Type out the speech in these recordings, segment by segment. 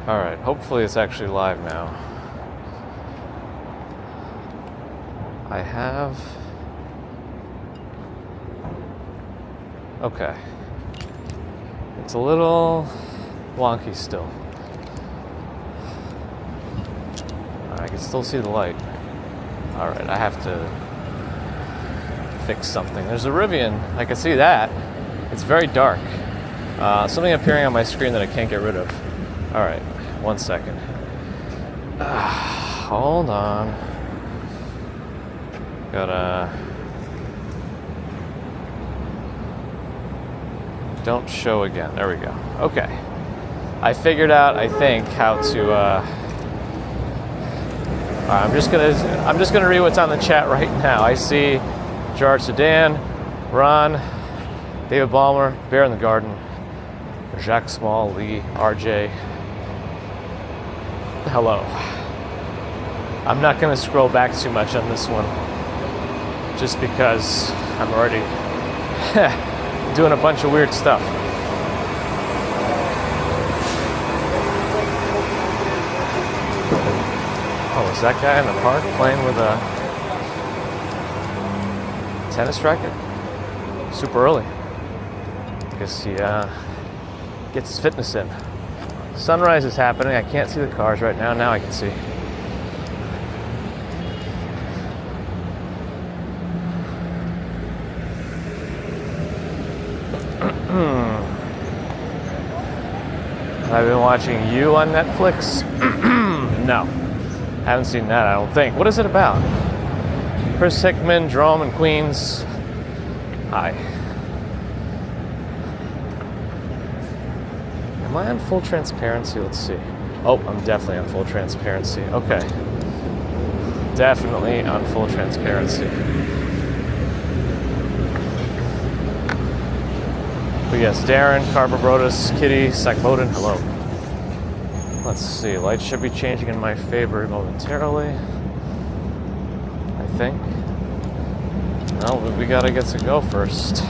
All right, hopefully it's actually live now. I have... Okay. It's a little wonky still. I can still see the light. All right, I have to fix something. There's a Rivian, I can see that. It's very dark. Something appearing on my screen that I can't get rid of. All right, 1 second. Hold on. Gotta... Don't show again. There we go. Okay. I figured out, I think, how to... I'm just gonna read what's on the chat right now. I see Gerard Sedan, Ron, David Ballmer, Bear in the Garden, Jacques Small, Lee, RJ. Hello. I'm not going to scroll back too much on this one, just because I'm already doing a bunch of weird stuff. Oh, is that guy in the park playing with a tennis racket? Super early. I guess he gets his fitness in. Sunrise is happening. I can't see the cars right now. Now I can see. I've been watching You on Netflix. No, haven't seen that, I don't think. What is it about? Chris Hickman, Jerome, and Queens. Hi. Am I on full transparency? Let's see. Oh, I'm definitely on full transparency. Okay. Definitely on full transparency. But yes, Darren, Carver Brodus, Kitty, Sackboden, hello. Let's see. Lights should be changing in my favor momentarily, I think. No, we gotta get to go first.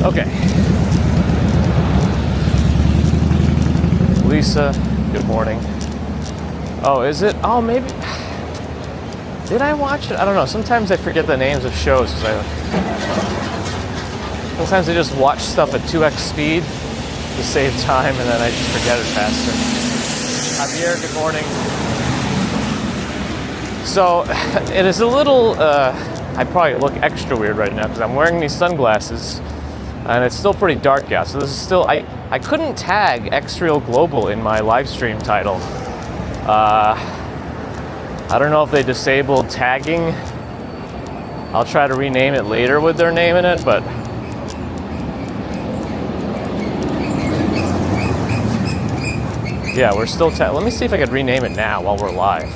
Okay. Lisa, good morning. Oh, is it? Oh, maybe. Did I watch it? I don't know. Sometimes I forget the names of shows. Sometimes I just watch stuff at 2x speed to save time, and then I just forget it faster. Javier, good morning. So, it is a little, I probably look extra weird right now because I'm wearing these sunglasses, and it's still pretty dark out. So this is still, I couldn't tag X-Real Global in my live stream title. I don't know if they disabled tagging. I'll try to rename it later with their name in it, but yeah, we're still let me see if I could rename it now while we're live.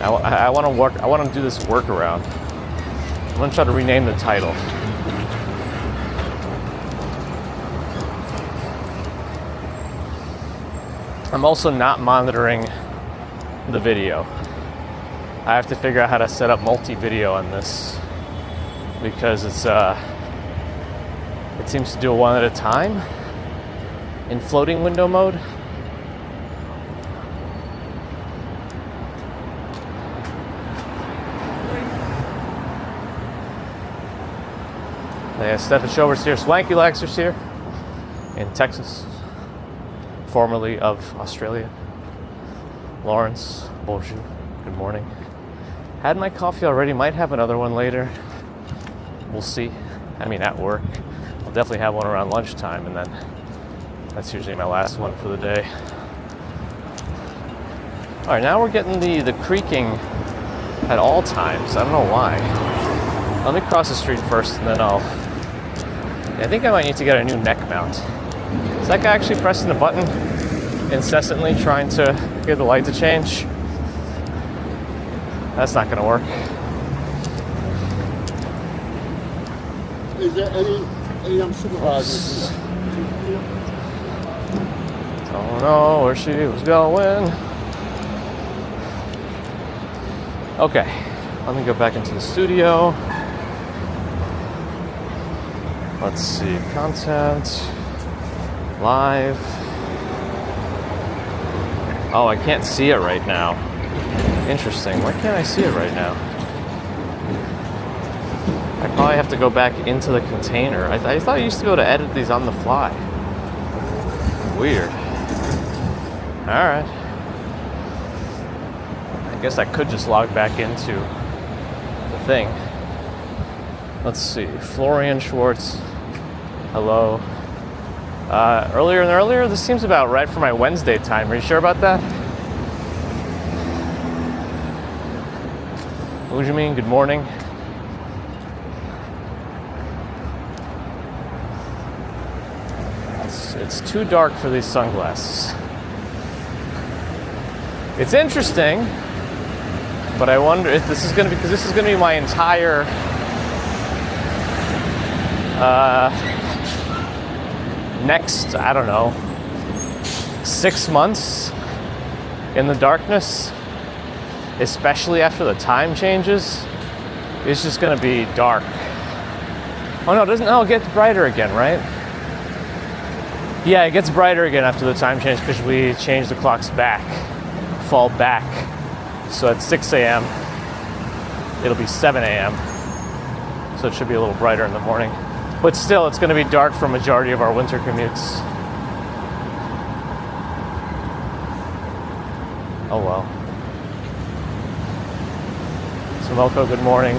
I want to do this workaround. I'm going to try to rename the title. I'm also not monitoring the video. I have to figure out how to set up multi-video on this because it seems to do it one at a time in floating window mode. Yeah, Stefan Schober's here, Swanky Laxer's here in Texas, formerly of Australia. Lawrence, bonjour, good morning. Had my coffee already, might have another one later. We'll see. I mean, at work. I'll definitely have one around lunchtime, and then that's usually my last one for the day. All right, now we're getting the creaking at all times. I don't know why. Let me cross the street first, and then I think I might need to get a new neck mount. Is that guy actually pressing the button incessantly, trying to get the light to change? That's not gonna work. Is there any AM supervisors? Don't know where she was going. Okay, let me go back into the studio. Let's see, content, live. Oh, I can't see it right now. Interesting, why can't I see it right now? I probably have to go back into the container. I thought I used to be able to edit these on the fly. Weird. Alright. I guess I could just log back into the thing. Let's see. Florian Schwartz. Hello. Earlier, this seems about right for my Wednesday time. Are you sure about that? What do you mean? Good morning. It's too dark for these sunglasses. It's interesting, but I wonder if this is going to be, because this is going to be my entire next, I don't know, 6 months in the darkness, especially after the time changes. It's just going to be dark. Oh no, it gets brighter again, right? Yeah, it gets brighter again after the time change because we change the clocks back, fall back. So at 6 a.m., it'll be 7 a.m. So it should be a little brighter in the morning. But still, it's going to be dark for a majority of our winter commutes. Oh well. Samoko, good morning.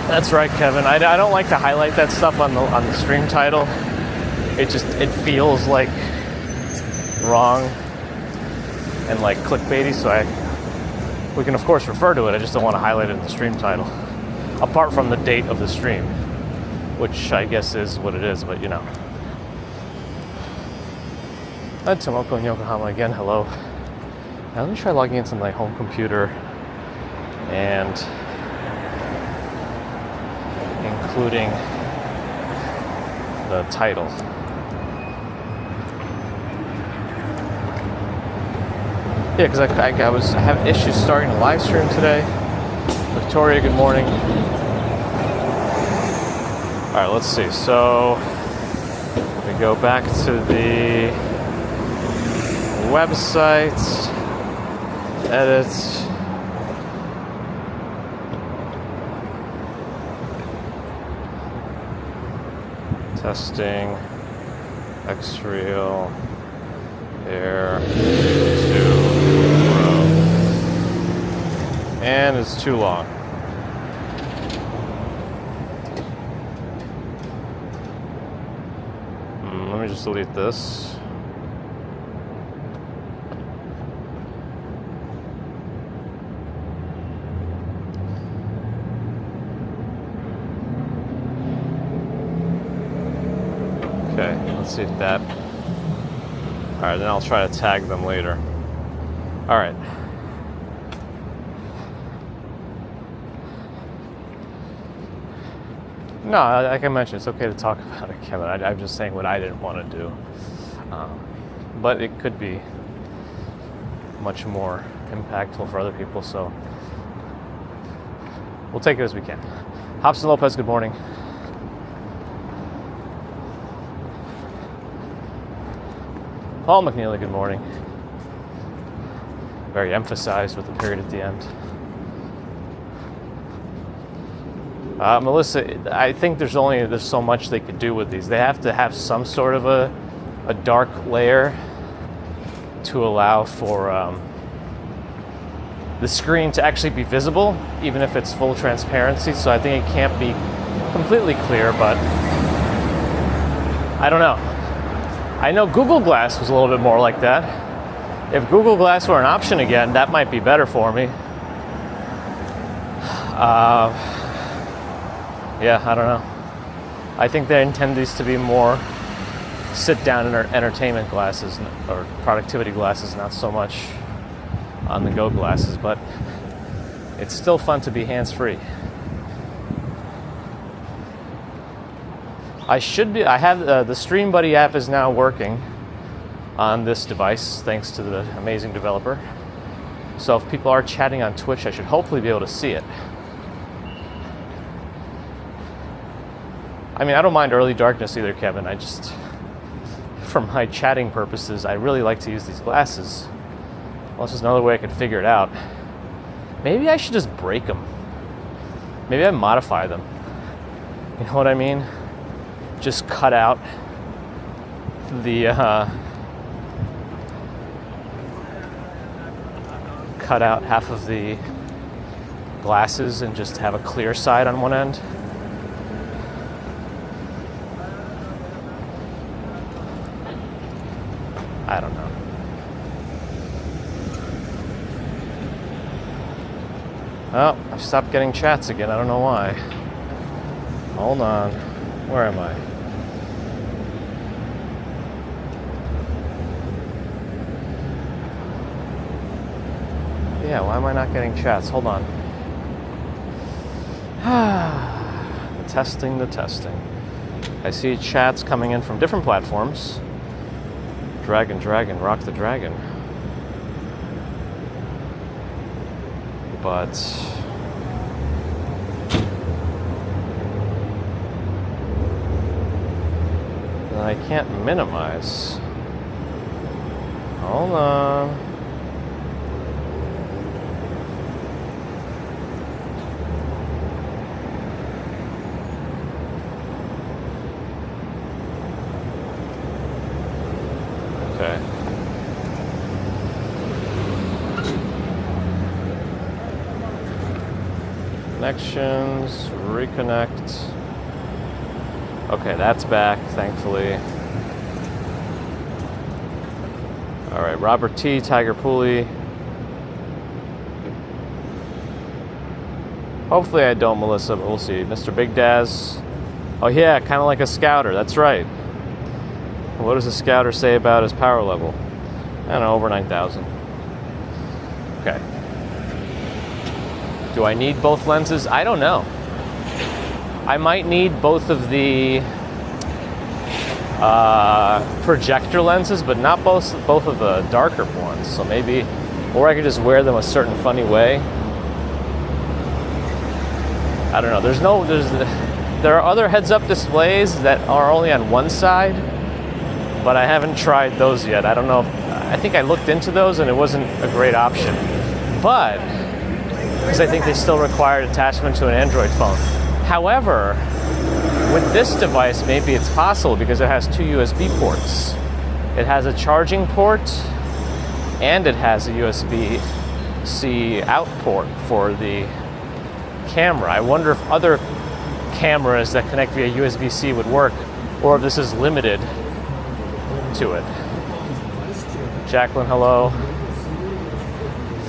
That's right, Kevin. I don't like to highlight that stuff on the stream title. It feels like wrong and like clickbaity. So we can of course refer to it. I just don't want to highlight it in the stream title. Apart from the date of the stream, which I guess is what it is. But you know. Tomoko in Yokohama again. Hello. Now let me try logging into my home computer and including the title. Yeah, because I have issues starting a live stream today. Victoria, good morning. All right, let's see. So we go back to the website, edit. Testing, X-Reel, Air, 2, Pro, and it's too long. Let me just delete this. Okay, let's see if that... Alright, then I'll try to tag them later. Alright. No, like I mentioned, it's okay to talk about it, Kevin. I'm just saying what I didn't want to do. But it could be much more impactful for other people, so we'll take it as we can. Hobson Lopez, good morning. Paul McNeely, good morning. Very emphasized with the period at the end. Melissa, I think there's so much they could do with these. They have to have some sort of a dark layer to allow for the screen to actually be visible, even if it's full transparency. So I think it can't be completely clear, but I don't know. I know Google Glass was a little bit more like that. If Google Glass were an option again, that might be better for me. Yeah, I don't know. I think they intend these to be more sit-down entertainment glasses or productivity glasses, not so much on the Go glasses, but it's still fun to be hands-free. I have the Stream Buddy app is now working on this device thanks to the amazing developer. So if people are chatting on Twitch, I should hopefully be able to see it. I mean, I don't mind early darkness either, Kevin. I just, for my chatting purposes, I really like to use these glasses. Well, this is another way I could figure it out. Maybe I should just break them. Maybe I modify them. You know what I mean? Just cut out the cut out half of the glasses and just have a clear side on one end. I don't know. Oh, I stopped getting chats again. I don't know why. Hold on. Where am I? Yeah, why am I not getting chats? Hold on. The testing. I see chats coming in from different platforms. Dragon, rock the dragon. But I can't minimize. Hold on. Okay. Connections, reconnect. Okay, that's back, thankfully. All right, Robert T, Tiger Pooley. Hopefully I don't, Melissa, but we'll see. Mr. Big Daz. Oh yeah, kind of like a scouter, that's right. What does a scouter say about his power level? I don't know, over 9,000. Okay. Do I need both lenses? I don't know. I might need both of the projector lenses, but not both of the darker ones. So maybe, or I could just wear them a certain funny way. I don't know. There are other heads-up displays that are only on one side, but I haven't tried those yet. I don't know. I think I looked into those and it wasn't a great option. But, because I think they still required attachment to an Android phone. However, with this device, maybe it's possible because it has two USB ports. It has a charging port and it has a USB-C out port for the camera. I wonder if other cameras that connect via USB-C would work, or if this is limited to it. Jacqueline, hello.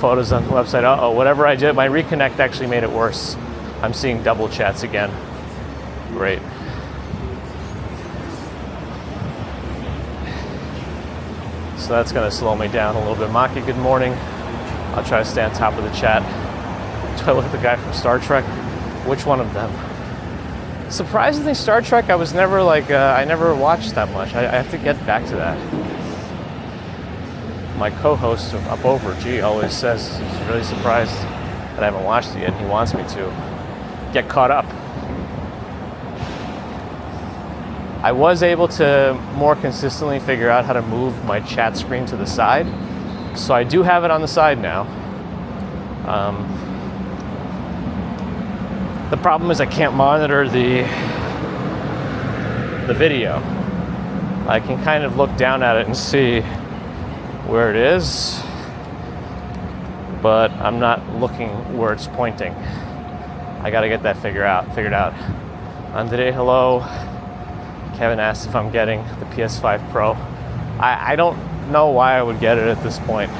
Photos on the website. Uh-oh, whatever I did, my reconnect actually made it worse. I'm seeing double chats again. Great. So that's gonna slow me down a little bit. Maki, good morning. I'll try to stay on top of the chat. Do I look at the guy from Star Trek? Which one of them? Surprisingly, Star Trek, I was never I never watched that much. I have to get back to that. My co-host up over, G, always says he's really surprised that I haven't watched it yet, and he wants me to get caught up. I was able to more consistently figure out how to move my chat screen to the side, so I do have it on the side now. The problem is I can't monitor the video. I can kind of look down at it and see where it is, but I'm not looking where it's pointing. I gotta get that figured out. Andre, hello. Kevin asked if I'm getting the PS5 Pro. I don't know why I would get it at this point.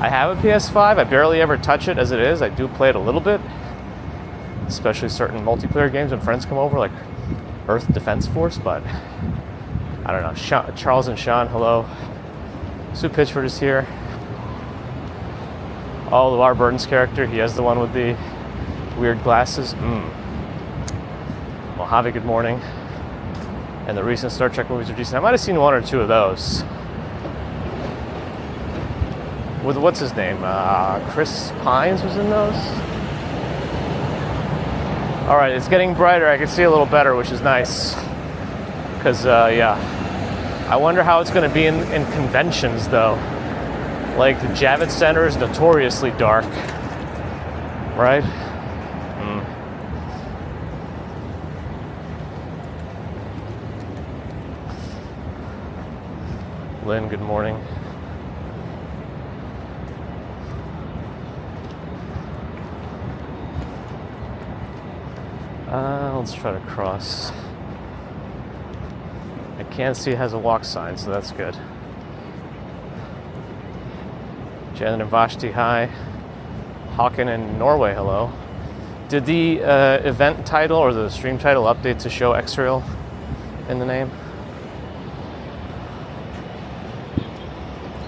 I have a PS5. I barely ever touch it as it is. I do play it a little bit, especially certain multiplayer games when friends come over, like Earth Defense Force, but I don't know. Charles and Sean, hello. Sue Pitchford is here. Oh, LeVar Burton's character, he has the one with the weird glasses. Mojave, good morning. And the recent Star Trek movies are decent. I might have seen one or two of those. With, what's his name? Chris Pines was in those? All right, it's getting brighter. I can see a little better, which is nice. Because, yeah. I wonder how it's going to be in conventions, though. Like, the Javits Center is notoriously dark. Right? Lynn, good morning. Let's try to cross. I can't see it has a walk sign, so that's good. Janet and Vashti, hi. Håkon in Norway, hello. Did the event title or the stream title update to show X-Rail in the name?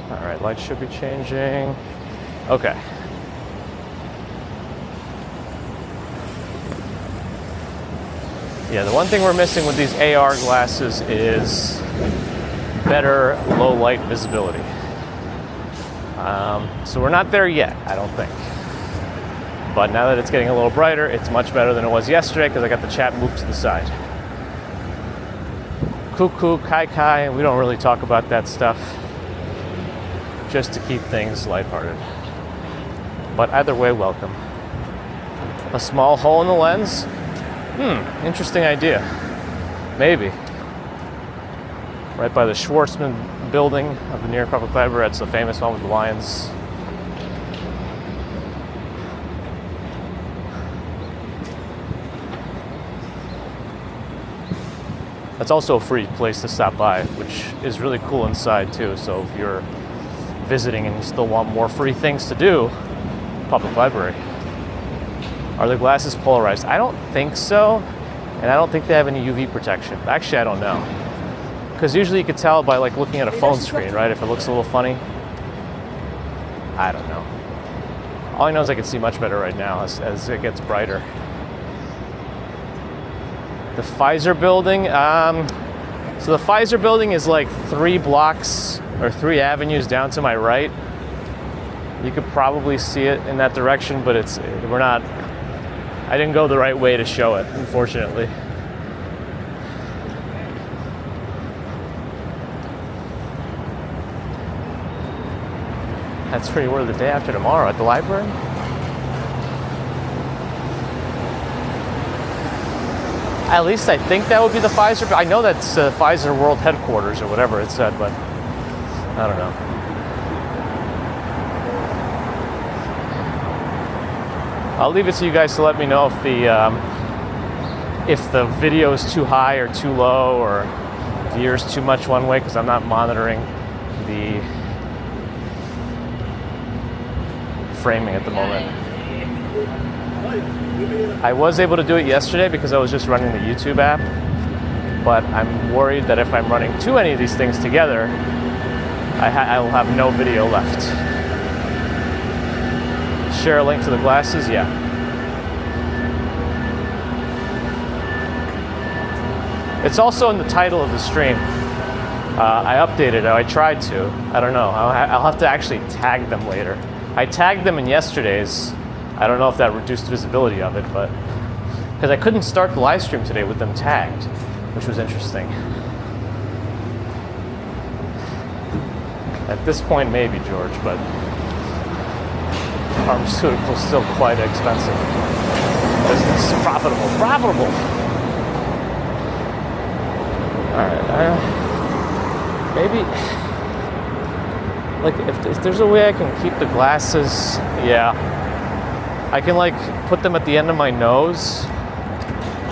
All right, lights should be changing. Okay. Yeah, the one thing we're missing with these AR glasses is better low light visibility. So we're not there yet, I don't think. But now that it's getting a little brighter, it's much better than it was yesterday because I got the chat moved to the side. Cuckoo, kai, we don't really talk about that stuff, just to keep things lighthearted. But either way, welcome. A small hole in the lens? Interesting idea. Maybe. Right by the Schwartzman building of the New York Public Library. That's the famous one with the lions. That's also a free place to stop by, which is really cool inside too. So if you're visiting and you still want more free things to do, public library. Are the glasses polarized? I don't think so, and I don't think they have any UV protection. Actually, I don't know, because usually you could tell by like looking at a phone screen, right? If it looks a little funny. I don't know. All I know is I can see much better right now as it gets brighter. The Pfizer building. So the Pfizer building is like 3 blocks or 3 avenues down to my right. You could probably see it in that direction, but we're not. I didn't go the right way to show it, unfortunately. That's where you were the day after tomorrow, at the library? At least I think that would be the Pfizer. I know that's Pfizer World Headquarters or whatever it said, but I don't know. I'll leave it to you guys to let me know if the video is too high or too low, or veers too much one way, because I'm not monitoring the framing at the moment. I was able to do it yesterday because I was just running the YouTube app, but I'm worried that if I'm running too many of these things together, I will have no video left. Share a link to the glasses? Yeah. It's also in the title of the stream. I updated it. I tried to. I don't know. I'll have to actually tag them later. I tagged them in yesterday's. I don't know if that reduced visibility of it, but because I couldn't start the live stream today with them tagged, which was interesting. At this point, maybe, George, but pharmaceuticals still quite expensive. Business profitable. All right, maybe like if there's a way I can keep the glasses, yeah, I can like put them at the end of my nose,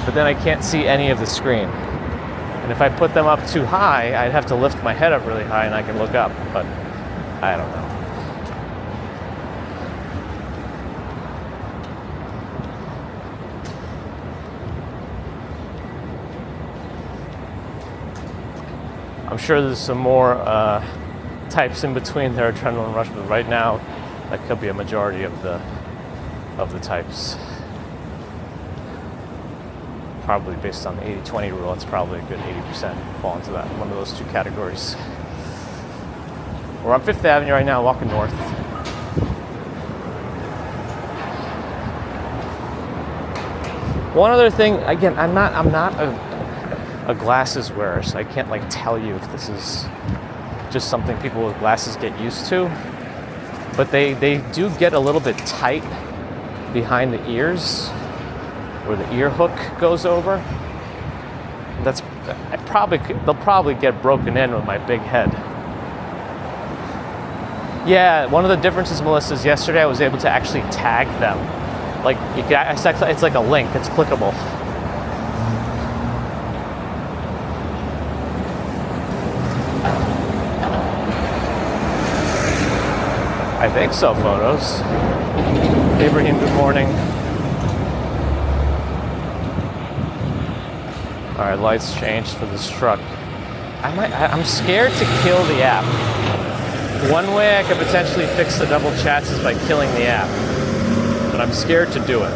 but then I can't see any of the screen. And if I put them up too high, I'd have to lift my head up really high and I can look up, but I don't know. I'm sure there's some more types in between their adrenaline rush, but right now That could be a majority of the types. Probably based on the 80-20 rule, it's probably a good 80% fall into that, one of those two categories. We're on 5th Avenue right now, walking north. One other thing, again, I'm not a glasses wearer, so I can't like tell you if this is just something people with glasses get used to. But they do get a little bit tight behind the ears, where the ear hook goes over. They'll probably get broken in with my big head. Yeah, one of the differences, Melissa, is yesterday I was able to actually tag them. Like it's like a link. It's clickable. I think so. Photos. Ibrahim, good morning. All right, lights changed for this truck. I'm scared to kill the app. One way I could potentially fix the double chats is by killing the app, but I'm scared to do it.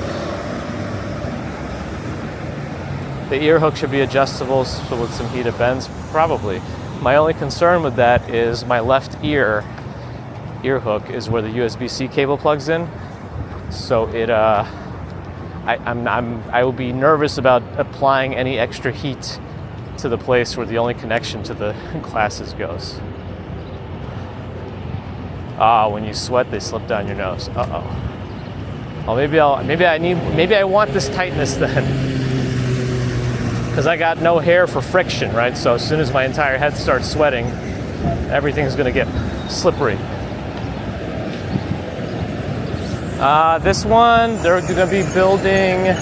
The ear hook should be adjustable, so with some heated bends, probably. My only concern with that is my left ear hook is where the USB-C cable plugs in, so I will be nervous about applying any extra heat to the place where the only connection to the glasses goes. When you sweat, they slip down your nose. Well, maybe I want this tightness then, because I got no hair for friction, right? So as soon as my entire head starts sweating, everything's gonna get slippery. This one, they're gonna be building.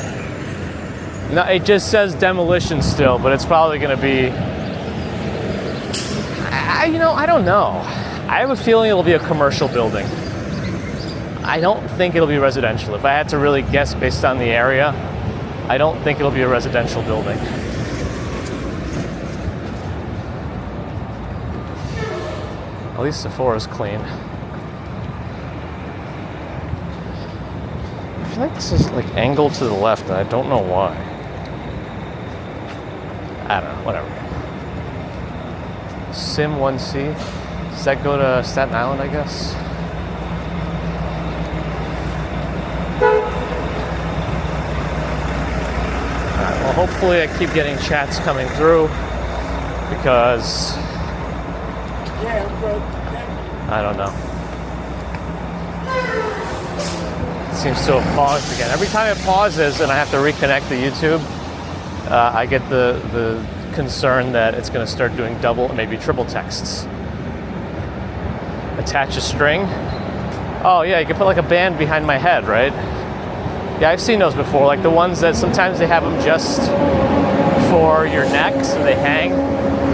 No, it just says demolition still, but it's probably gonna be. I don't know. I have a feeling it'll be a commercial building. I don't think it'll be residential. If I had to really guess based on the area, I don't think it'll be a residential building. At least the floor is clean. I feel like this is like angled to the left, and I don't know why. I don't know, whatever. Sim 1C. Does that go to Staten Island, I guess? Alright, well, hopefully I keep getting chats coming through, because I don't know. It seems to have paused again. Every time it pauses and I have to reconnect the YouTube, I get the concern that it's going to start doing double, maybe triple texts. Attach a string. Oh yeah, you can put like a band behind my head, right? Yeah, I've seen those before, like the ones that sometimes they have them just for your neck, so they hang.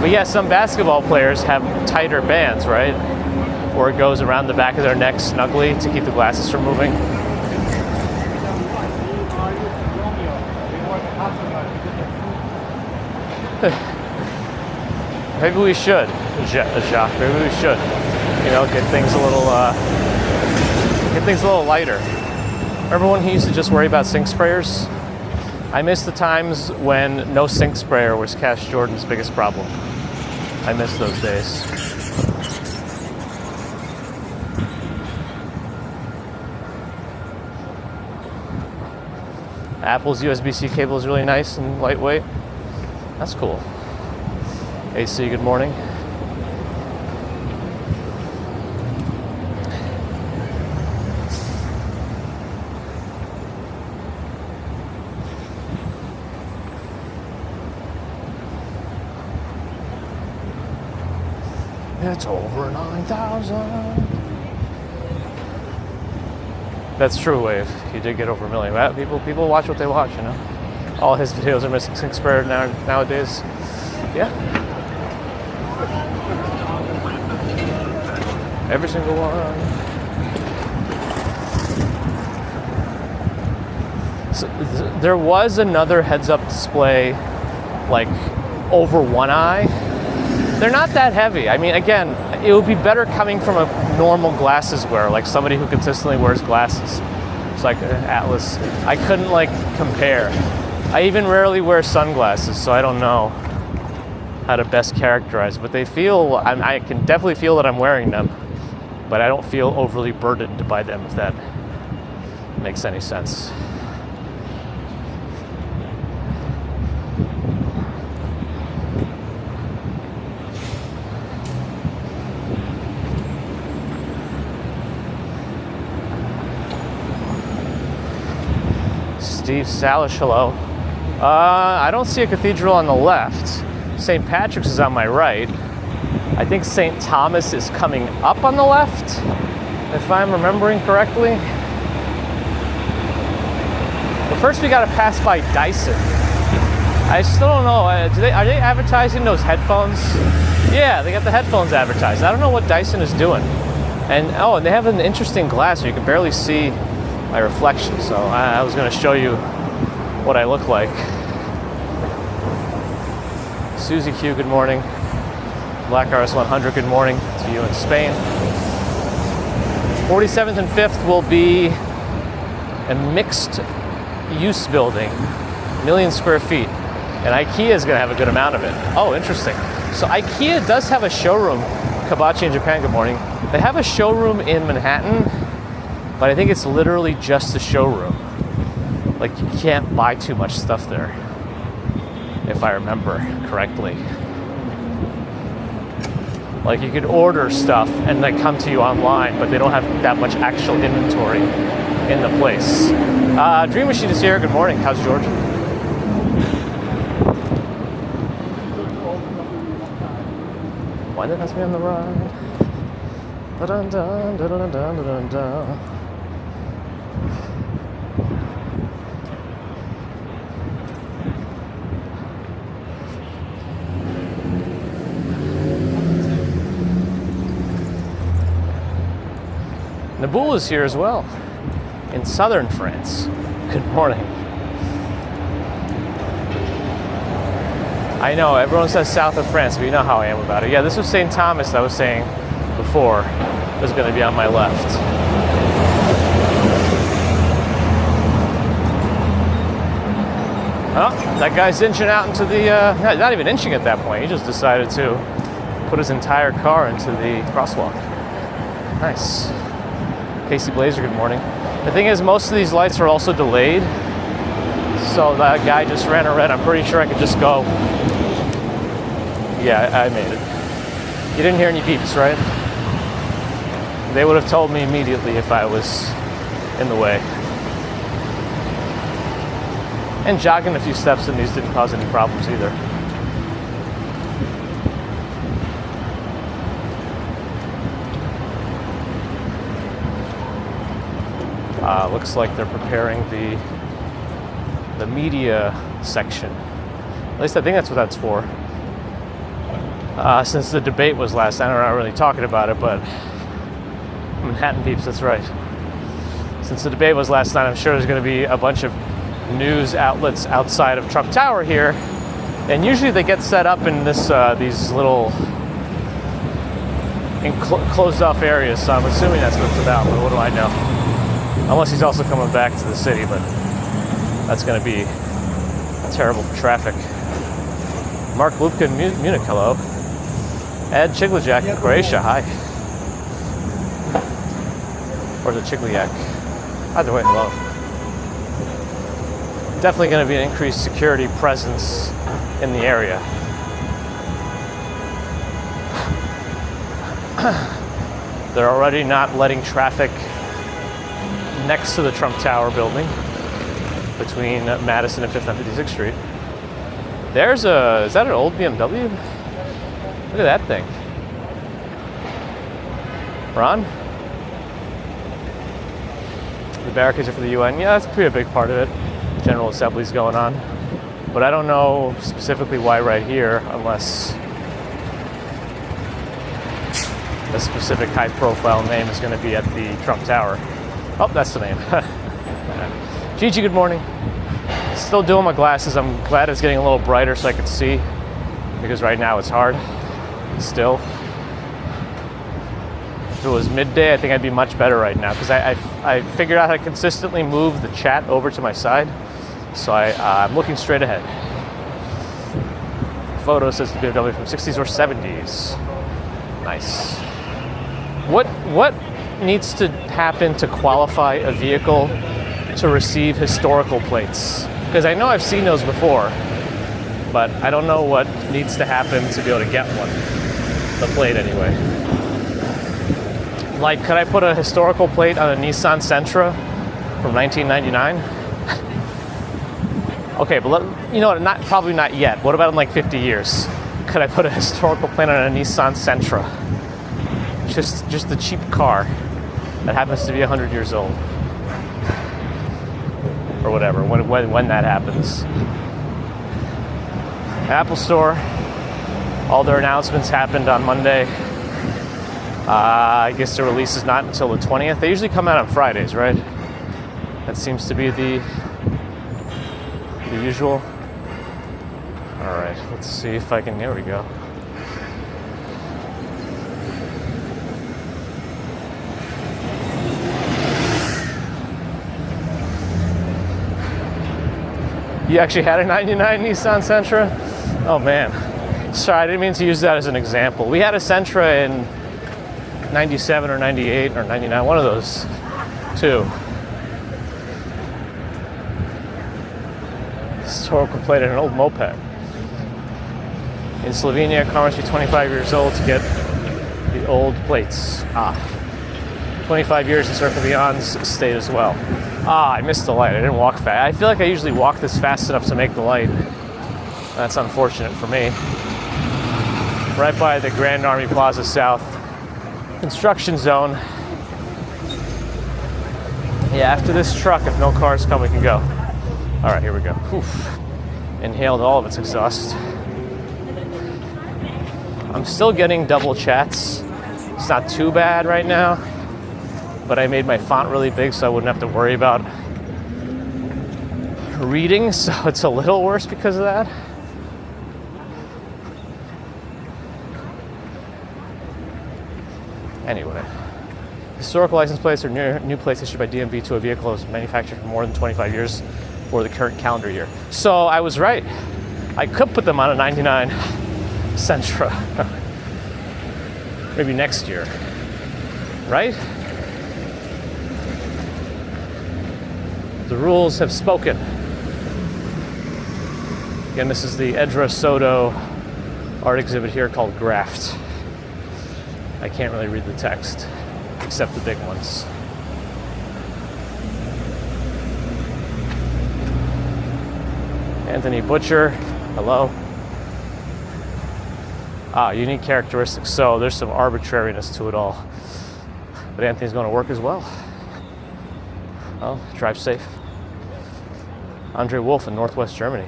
But yeah, some basketball players have tighter bands, right? Or it goes around the back of their neck snugly to keep the glasses from moving. Maybe we should, Jacques. Maybe we should. Get things a little lighter. Remember when he used to just worry about sink sprayers? I miss the times when no sink sprayer was Cash Jordan's biggest problem. I miss those days. Apple's USB-C cable is really nice and lightweight. That's cool. AC, good morning. It's over 9,000. That's true, Wave. He did get over a million. People watch what they watch, All his videos are missing sink sprayer nowadays. Yeah. Every single one. So there was another heads-up display, like over one eye. They're not that heavy. I mean, again, it would be better coming from a normal glasses wearer, like somebody who consistently wears glasses. It's like Atlas. I couldn't like compare. I even rarely wear sunglasses, so I don't know how to best characterize. But they feel, I can definitely feel that I'm wearing them, but I don't feel overly burdened by them, if that makes any sense. Steve Salish, hello. I don't see a cathedral on the left. St. Patrick's is on my right. I think St. Thomas is coming up on the left, if I'm remembering correctly. But first we gotta pass by Dyson. I still don't know, are they advertising those headphones? Yeah, they got the headphones advertised. I don't know what Dyson is doing. And they have an interesting glass where you can barely see my reflection, so I was going to show you what I look like. Susie Q, good morning. Black RS 100, good morning to you in Spain. 47th and 5th will be a mixed use building, 1 million square feet, and IKEA is going to have a good amount of it. Oh, interesting. So IKEA does have a showroom. Kabachi in Japan, good morning. They have a showroom in Manhattan, but I think it's literally just a showroom. Like, you can't buy too much stuff there, if I remember correctly. Like, you could order stuff and they come to you online, but they don't have that much actual inventory in the place. Dream Machine is here. Good morning. How's George? Why did it ask me on the ride? Da-dun-dun-dun-dun-dun-dun-dun. Naboul is here as well, in southern France. Good morning. I know, everyone says south of France, but you know how I am about it. Yeah, this was St. Thomas I was saying before was going to be on my left. Oh, that guy's inching out into the, not even inching at that point, he just decided to put his entire car into the crosswalk. Nice. Casey Blazer, good morning. The thing is, most of these lights are also delayed. So that guy just ran a red. I'm pretty sure I could just go. Yeah, I made it. You didn't hear any beeps, right? They would have told me immediately if I was in the way. And jogging a few steps in these didn't cause any problems either. Looks like they're preparing the media section. At least I think that's what that's for. Since the debate was last night, I'm not really talking about it, but Manhattan peeps, that's right. Since the debate was last night, I'm sure there's going to be a bunch of news outlets outside of Trump Tower here, and usually they get set up in this these little closed off areas, so I'm assuming that's what it's about, but what do I know? Unless he's also coming back to the city, but that's going to be terrible for traffic. Mark Lupka in Munich, hello. Ed Chigliak in Croatia, hi. Or the Chigliak. Either way, hello. Definitely going to be an increased security presence in the area. They're already not letting traffic next to the Trump Tower building between Madison and 5th and 56th Street. There's is that an old BMW? Look at that thing. Ron? The barricades are for the UN. Yeah, that's a pretty big part of it. General Assembly's going on. But I don't know specifically why right here, unless a specific high-profile name is going to be at the Trump Tower. Oh, that's the name. Gigi, good morning. Still doing my glasses. I'm glad it's getting a little brighter so I can see, because right now it's hard. Still. If it was midday, I think I'd be much better right now because I figured out how to consistently move the chat over to my side. So I'm looking straight ahead. Photo says the BMW from 60s or 70s. Nice. What needs to happen to qualify a vehicle to receive historical plates? Because I know I've seen those before, but I don't know what needs to happen to be able to get one. The plate anyway. Like, could I put a historical plate on a Nissan Sentra from 1999? Okay, but you know what, probably not yet. What about in like 50 years? Could I put a historical plate on a Nissan Sentra? Just a cheap car that happens to be 100 years old. Or whatever, when that happens. Apple Store, all their announcements happened on Monday. I guess the release is not until the 20th. They usually come out on Fridays, right? That seems to be the usual. All right, let's see if I can, there we go. You actually had a 99 Nissan Sentra? Oh man. Sorry, I didn't mean to use that as an example. We had a Sentra in 97 or 98 or 99, one of those too. Historical plate and an old moped. In Slovenia, car must be 25 years old to get the old plates. 25 years in Circle Beyond's state as well. I missed the light. I didn't walk fast. I feel like I usually walk this fast enough to make the light. That's unfortunate for me. Right by the Grand Army Plaza South construction zone. Yeah, after this truck, if no cars come, we can go. All right, here we go. Oof. Inhaled all of its exhaust. I'm still getting double chats. It's not too bad right now, but I made my font really big so I wouldn't have to worry about reading, so it's a little worse because of that. Anyway, historical license plates are new plates issued by DMV to a vehicle that was manufactured for more than 25 years or the current calendar year. So I was right. I could put them on a 99 Sentra. Maybe next year, right? The rules have spoken. Again, this is the Edra Soto art exhibit here called Graft. I can't really read the text, except the big ones. Anthony Butcher, hello. Unique characteristics. So there's some arbitrariness to it all. But Anthony's going to work as well. Well, drive safe. Andre Wolf in Northwest Germany.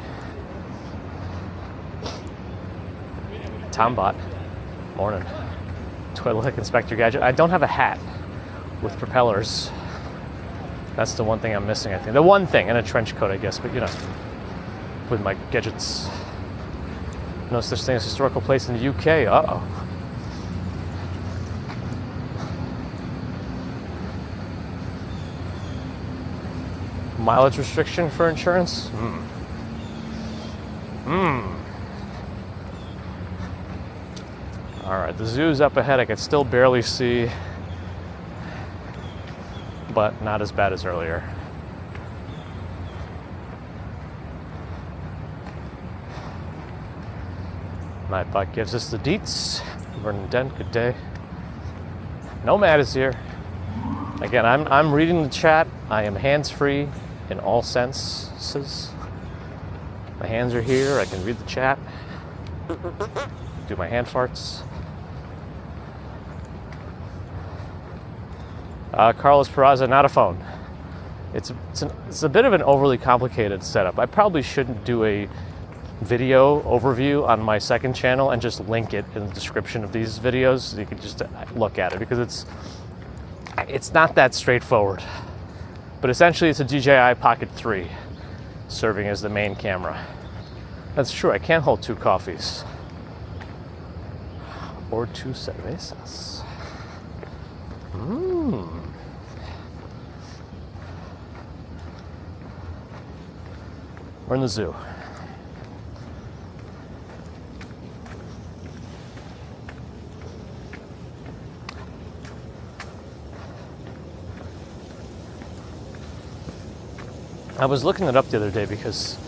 Tombot, morning. Toilet Inspector Gadget. I don't have a hat with propellers. That's the one thing I'm missing, I think. The one thing, and a trench coat, I guess, but you know, with my gadgets. No such thing as historical place in the UK. Uh-oh. Mileage restriction for insurance? All right, the zoo's up ahead. I can still barely see, but not as bad as earlier. Nightbot gives us the deets. Vernon Dent, good day. Nomad is here. Again, I'm reading the chat. I am hands-free in all senses. My hands are here. I can read the chat. Do my hand farts. Carlos Peraza, not a phone. It's a bit of an overly complicated setup. I probably shouldn't do a video overview on my second channel and just link it in the description of these videos so you can just look at it, because it's not that straightforward. But essentially it's a DJI Pocket 3 serving as the main camera. That's true, I can't hold 2 coffees. Or 2 cervezas. We're in the zoo. I was looking it up the other day because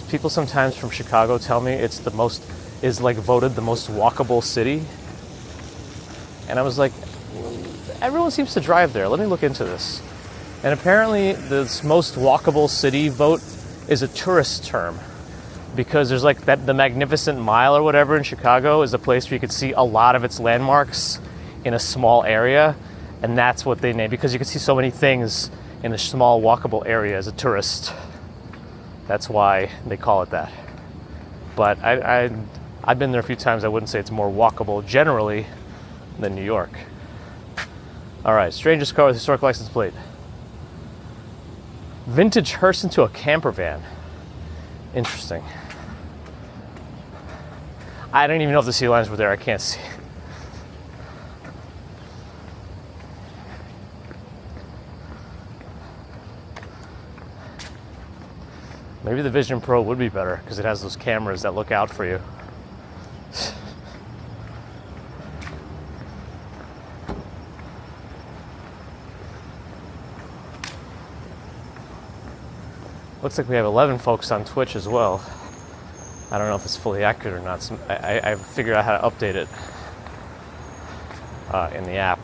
people sometimes from Chicago tell me it's voted the most walkable city. And I was like, everyone seems to drive there. Let me look into this. And apparently this most walkable city vote is a tourist term, because there's like the Magnificent Mile or whatever in Chicago is a place where you could see a lot of its landmarks in a small area. And that's what they name, because you can see so many things in a small walkable area as a tourist. That's why they call it that. But I've been there a few times. I wouldn't say it's more walkable generally than New York. All right, strangest car with historic license plate. Vintage hearse into a camper van. Interesting. I don't even know if the sea lions were there. I can't see. Maybe the Vision Pro would be better because it has those cameras that look out for you. Looks like we have 11 folks on Twitch as well. I don't know if it's fully accurate or not. So I figured out how to update it in the app.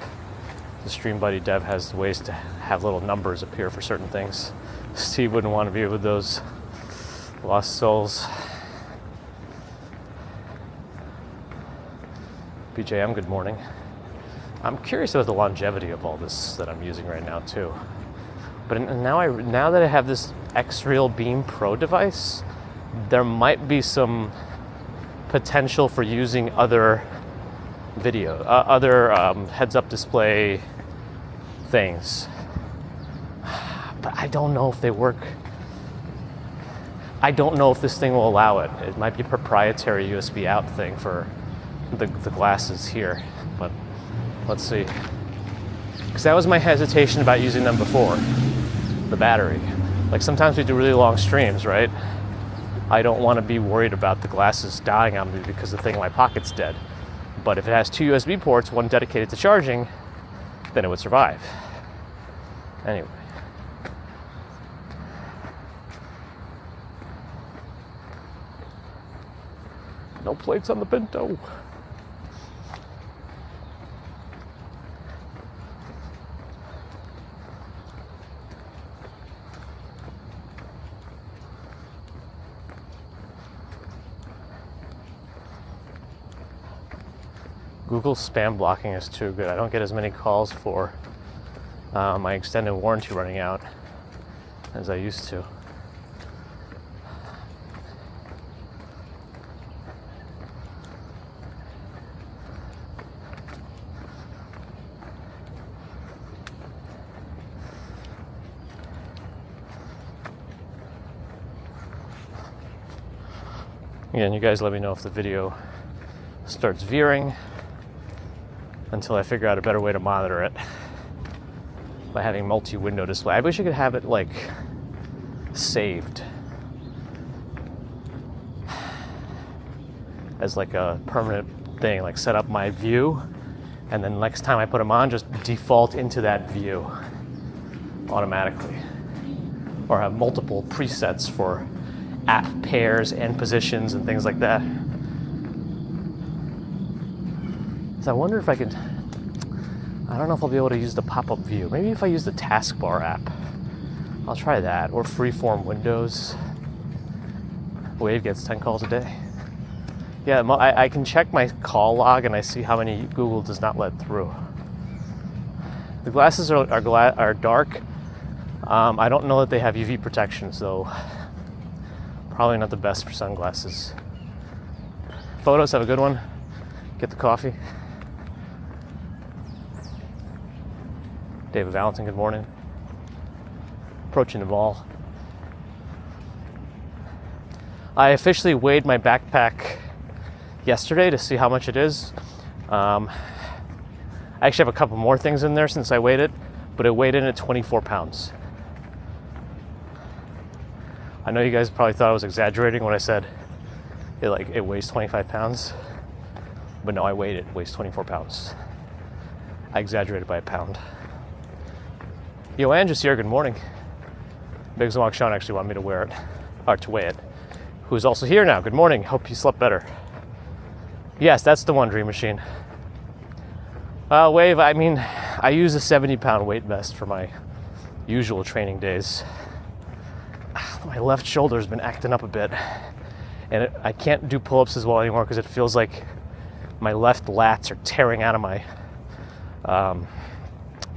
The Stream Buddy dev has ways to have little numbers appear for certain things. Steve wouldn't want to be with those lost souls. BJM, good morning. I'm curious about the longevity of all this that I'm using right now too. But now that I have this X-Real Beam Pro device, there might be some potential for using other video, heads-up display things. But I don't know if they work. I don't know if this thing will allow it. It might be a proprietary USB out thing for the glasses here, but let's see. Because that was my hesitation about using them before, the battery. Like sometimes we do really long streams, right? I don't want to be worried about the glasses dying on me because the thing in my pocket's dead. But if it has two USB ports, one dedicated to charging, then it would survive. Anyway. No plates on the Pinto. Google spam blocking is too good. I don't get as many calls for my extended warranty running out as I used to. Again, you guys let me know if the video starts veering until I figure out a better way to monitor it by having multi-window display. I wish I could have it like saved as like a permanent thing, like set up my view, and then next time I put them on, just default into that view automatically, or have multiple presets for app pairs and positions and things like that. So I wonder if I could, I don't know if I'll be able to use the pop-up view. Maybe if I use the taskbar app, I'll try that, or freeform windows. Wave gets 10 calls a day. Yeah, I can check my call log and I see how many Google does not let through. The glasses are dark. I don't know that they have UV protection, so probably not the best for sunglasses. Photos, have a good one. Get the coffee. David Valentin, good morning. Approaching the mall. I officially weighed my backpack yesterday to see how much it is. I actually have a couple more things in there since I weighed it, but it weighed in at 24 pounds. I know you guys probably thought I was exaggerating when I said it weighs 25 pounds, but no, I weighed it. It weighs 24 pounds. I exaggerated by a pound. Yo, Anger's here. Good morning. Biggs and Walk Sean actually wanted me to wear it, or to weigh it. Who's also here now. Good morning. Hope you slept better. Yes, that's the one, Dream Machine. Wave, I mean, I use a 70-pound weight vest for my usual training days. My left shoulder's been acting up a bit, and I can't do pull-ups as well anymore because it feels like my left lats are tearing out of my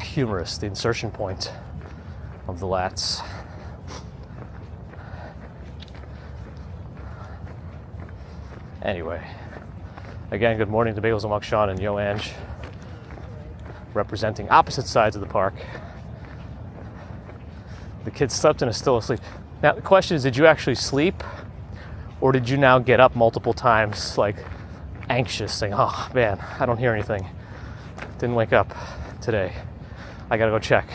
humerus, the insertion point of the lats. Anyway, again, good morning to Bagels and Walk Sean and Yo Ange, representing opposite sides of the park. The kid slept and is still asleep. Now, the question is, did you actually sleep? Or did you now get up multiple times, like anxious, saying, oh man, I don't hear anything. Didn't wake up today. I gotta go check.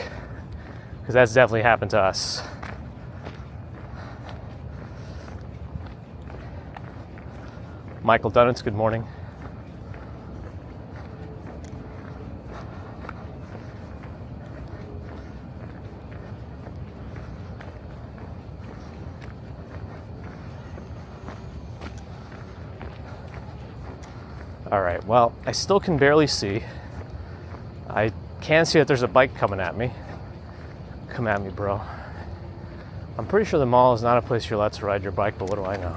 Because that's definitely happened to us. Michael Dunnitz, good morning. All right, well, I still can barely see. I can see that there's a bike coming at me. Come at me, bro. I'm pretty sure the mall is not a place you're allowed to ride your bike, but what do I know?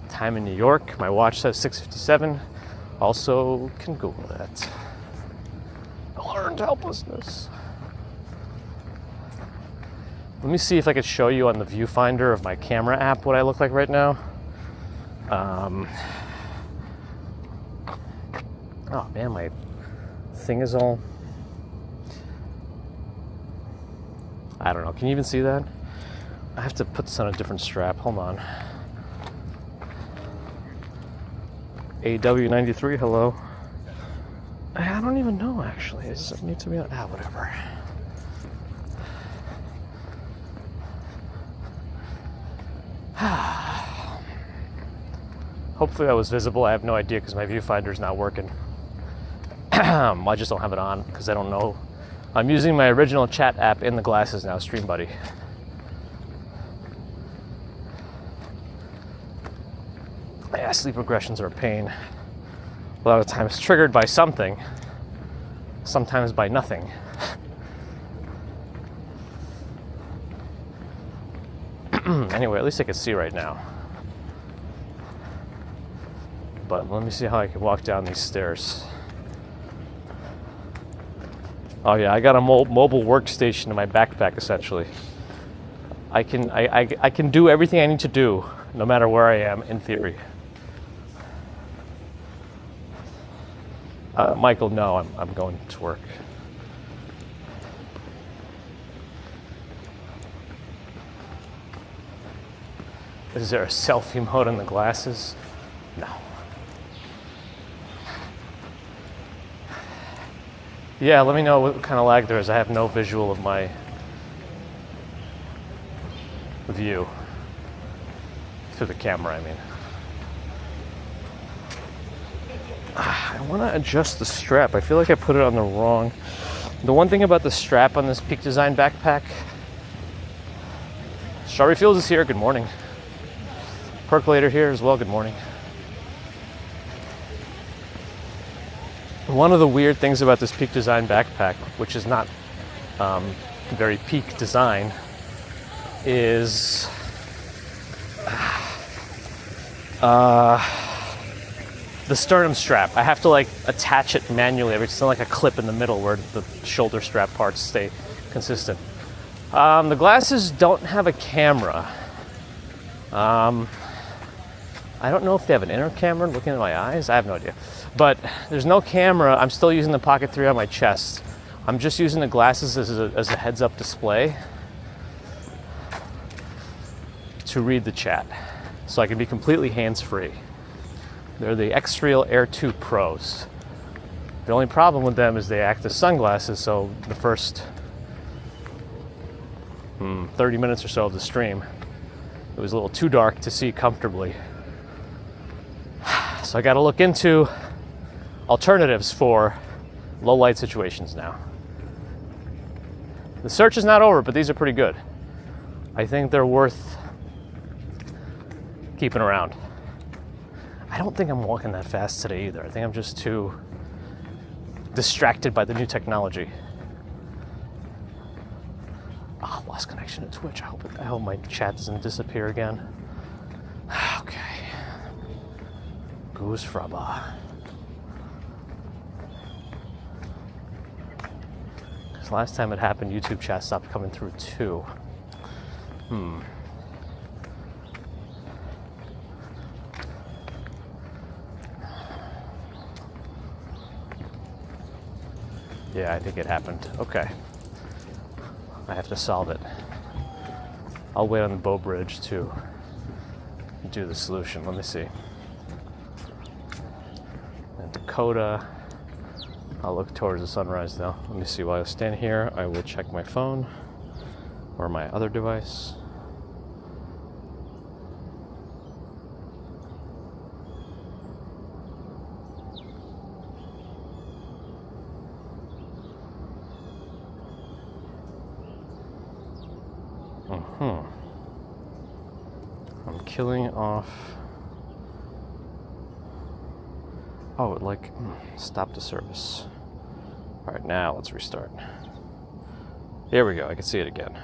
Time in New York, my watch says 6:57. Also can Google that. Learned helplessness. Let me see if I could show you on the viewfinder of my camera app what I look like right now. Oh man, my thing is all... I don't know, can you even see that? I have to put this on a different strap, hold on. AW93, hello. I don't even know actually, does it need to be on? Whatever. Hopefully that was visible. I have no idea because my viewfinder's not working. I just don't have it on because I don't know. I'm using my original chat app in the glasses now, Stream Buddy. Yeah, sleep regressions are a pain. A lot of times triggered by something, sometimes by nothing. Anyway, at least I can see right now. But let me see how I can walk down these stairs. Oh yeah, I got a mobile workstation in my backpack essentially. I can do everything I need to do no matter where I am in theory. Michael, no, I'm going to work. Is there a selfie mode in the glasses? No. Yeah, let me know what kind of lag there is. I have no visual of my view through the camera, I mean. I want to adjust the strap. I feel like I put it on the wrong. The one thing about the strap on this Peak Design backpack. Strawberry Fields is here. Good morning. Percolator here as well. Good morning. One of the weird things about this Peak Design backpack, which is not very peak design, is the sternum strap. I have to like attach it manually. It's not like a clip in the middle where the shoulder strap parts stay consistent. The glasses don't have a camera. I don't know if they have an inner camera looking at my eyes. I have no idea. But there's no camera. I'm still using the Pocket 3 on my chest. I'm just using the glasses as a heads-up display to read the chat. So I can be completely hands-free. They're the X-Real Air 2 Pros. The only problem with them is they act as sunglasses, so the first 30 minutes or so of the stream, it was a little too dark to see comfortably. So I got to look into alternatives for low light situations now. The search is not over, but these are pretty good. I think they're worth keeping around. I don't think I'm walking that fast today either. I think I'm just too distracted by the new technology. Oh, lost connection to Twitch. I hope my chat doesn't disappear again. Okay. Goose fraba. Because last time it happened, YouTube chat stopped coming through too. Yeah, I think it happened. Okay. I have to solve it. I'll wait on the bow bridge to do the solution. Let me see. And Dakota. I'll look towards the sunrise though. Let me see. While I stand here, I will check my phone or my other device. I'm killing off. Oh, like, stop the service. All right, now let's restart. Here we go. I can see it again.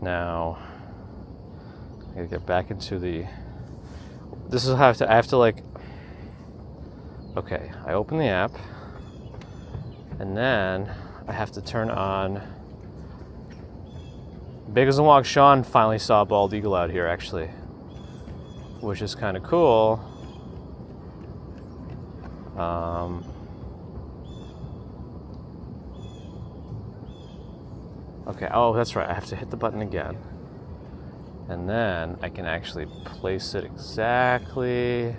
Now, I gotta get back into the. This is how I have to like. Okay, I open the app, and then I have to turn on. Big as a Walk Sean finally saw a bald eagle out here, actually, which is kind of cool. Okay, oh, that's right. I have to hit the button again. And then I can actually place it exactly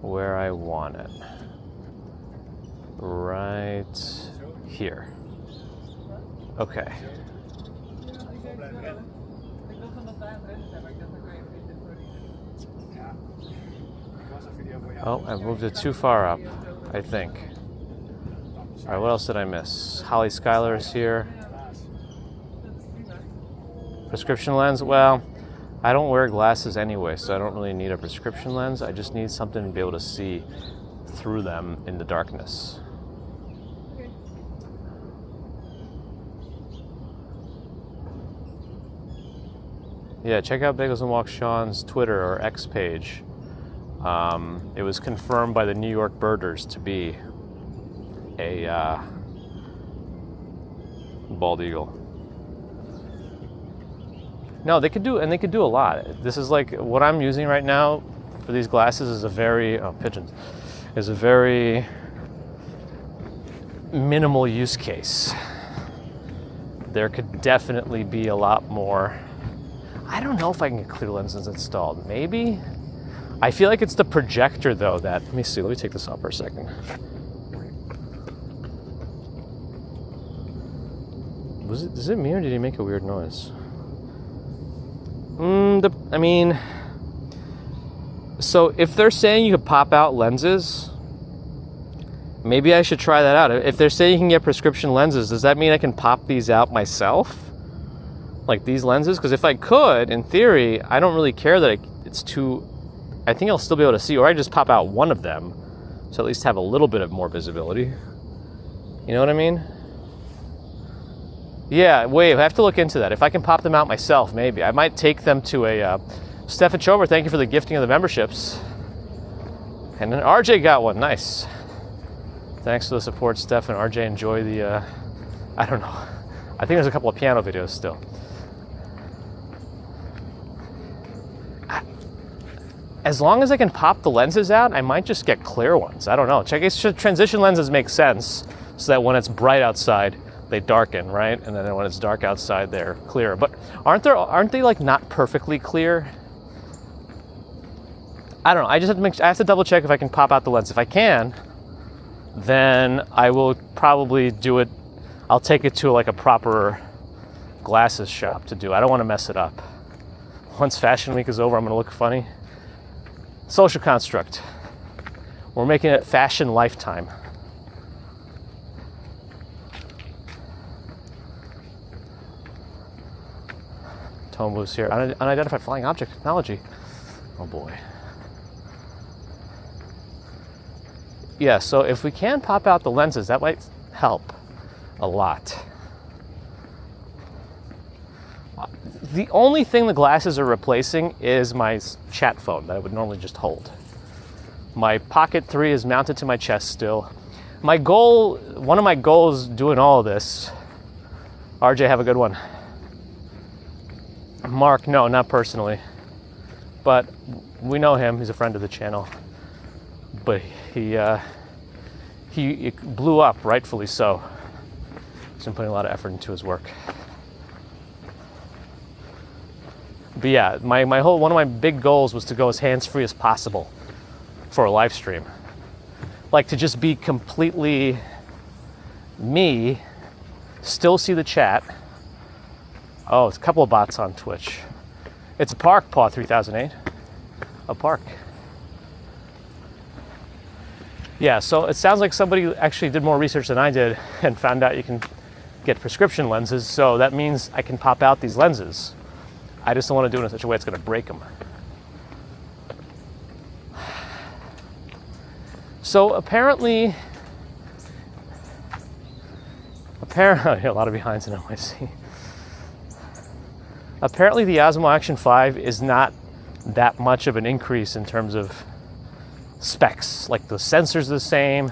where I want it. Right here. Okay. Oh, I moved it too far up, I think. All right, what else did I miss? Holly Schuyler is here. Prescription lens? Well, I don't wear glasses anyway, so I don't really need a prescription lens. I just need something to be able to see through them in the darkness. Yeah, check out Bagels and Walk Sean's Twitter or X page. It was confirmed by the New York birders to be a bald eagle. No, they could do a lot. This is like what I'm using right now for these glasses is a very is a very minimal use case. There could definitely be a lot more. I don't know if I can get clear lenses installed. Maybe. I feel like it's the projector though that. Let me see. Let me take this off for a second. Is it me or did he make a weird noise? So if they're saying you could pop out lenses, maybe I should try that out. If they're saying you can get prescription lenses, does that mean I can pop these out myself? Like these lenses? Because if I could, in theory, I don't really care that it's too. I think I'll still be able to see, or I just pop out one of them, so at least have a little bit of more visibility. You know what I mean? Yeah, wait, I have to look into that. If I can pop them out myself, maybe. I might take them to a... Stefan Chover, thank you for the gifting of the memberships. And then RJ got one, nice. Thanks for the support, Stefan. RJ, enjoy the... I don't know. I think there's a couple of piano videos still. As long as I can pop the lenses out, I might just get clear ones. I don't know. Transition lenses make sense so that when it's bright outside, they darken, right? And then when it's dark outside, they're clear. But aren't they like not perfectly clear? I don't know. I have to double check if I can pop out the lens. If I can, then I will probably do it. I'll take it to like a proper glasses shop to do. I don't want to mess it up. Once Fashion Week is over, I'm going to look funny. Social construct. We're making it fashion lifetime. Tone boost here. Unidentified flying object technology. Oh boy. Yeah, so if we can pop out the lenses, that might help a lot. The only thing the glasses are replacing is my chat phone that I would normally just hold. My Pocket 3 is mounted to my chest still. My goal, one of my goals doing all of this, RJ, have a good one. Mark, no, not personally. But we know him, he's a friend of the channel. But he blew up, rightfully so. He's been putting a lot of effort into his work. But yeah, one of my big goals was to go as hands-free as possible for a live stream. Like to just be completely me, still see the chat. Oh, it's a couple of bots on Twitch. It's a park, Paw 3008. A park. Yeah, so it sounds like somebody actually did more research than I did and found out you can get prescription lenses, so that means I can pop out these lenses. I just don't want to do it in such a way it's going to break them. So apparently a lot of behinds in NYC. Apparently the Osmo Action 5 is not that much of an increase in terms of specs. Like the sensors are the same,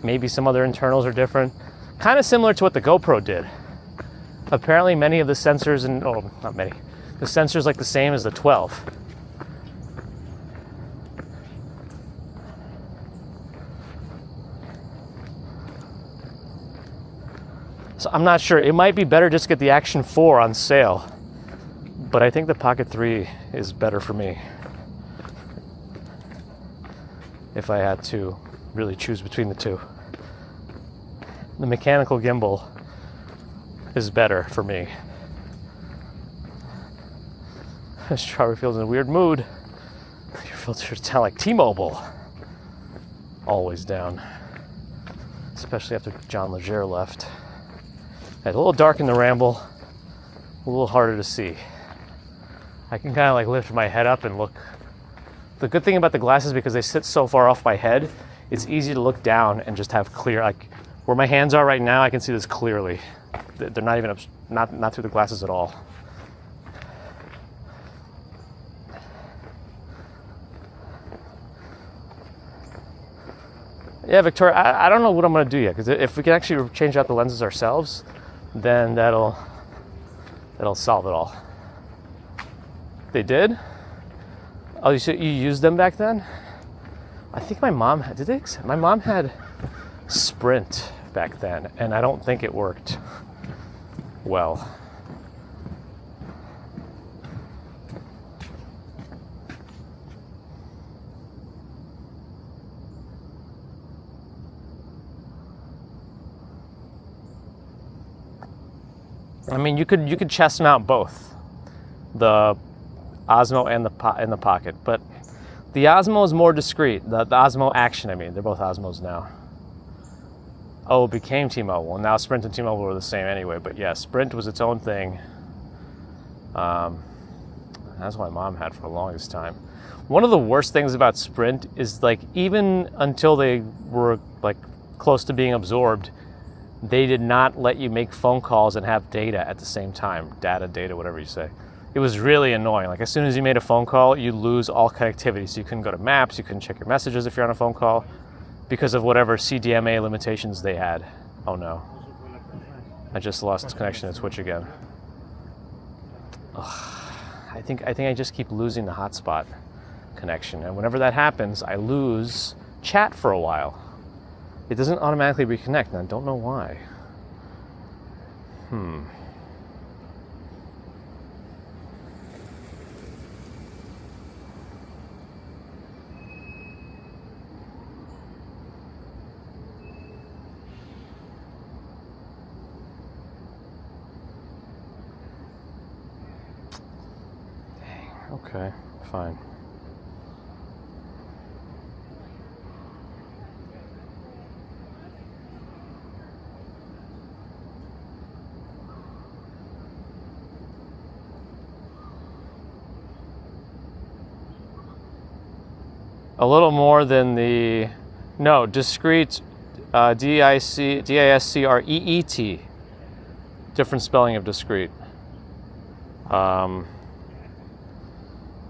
maybe some other internals are different. Kind of similar to what the GoPro did. Apparently many of the sensors, not many, the sensors like the same as the 12. So I'm not sure. It might be better just to get the Action 4 on sale. But I think the Pocket 3 is better for me. If I had to really choose between the two. The mechanical gimbal is better for me. Strawberry feels in a weird mood. Your filters sound like T-Mobile. Always down. Especially after John Legere left. It's a little dark in the Ramble. A little harder to see. I can kind of like lift my head up and look. The good thing about the glasses, because they sit so far off my head, it's easy to look down and just have clear, like where my hands are right now, I can see this clearly. They're not even, not through the glasses at all. Yeah, Victoria, I don't know what I'm going to do yet, because if we can actually change out the lenses ourselves, then that'll solve it all. They did? Oh, you used them back then? I think my mom my mom had Sprint back then, and I don't think it worked well. I mean, you could chest mount both, the Osmo and the Pocket, but the Osmo is more discreet. The Osmo Action, I mean, they're both Osmos now. Oh, it became T-Mobile. Well, now Sprint and T-Mobile were the same anyway, but yeah, Sprint was its own thing. That's what my mom had for the longest time. One of the worst things about Sprint is like, even until they were like close to being absorbed, they did not let you make phone calls and have data at the same time. Data, whatever you say. It was really annoying. Like as soon as you made a phone call, you lose all connectivity. So you couldn't go to Maps, you couldn't check your messages if you're on a phone call because of whatever CDMA limitations they had. Oh no. I just lost connection to Twitch again. Ugh. I think I just keep losing the hotspot connection. And whenever that happens, I lose chat for a while. It doesn't automatically reconnect, and I don't know why. Okay, fine. A little more than the, no, discrete, D-I-S-C-R-E-E-T. Different spelling of discrete.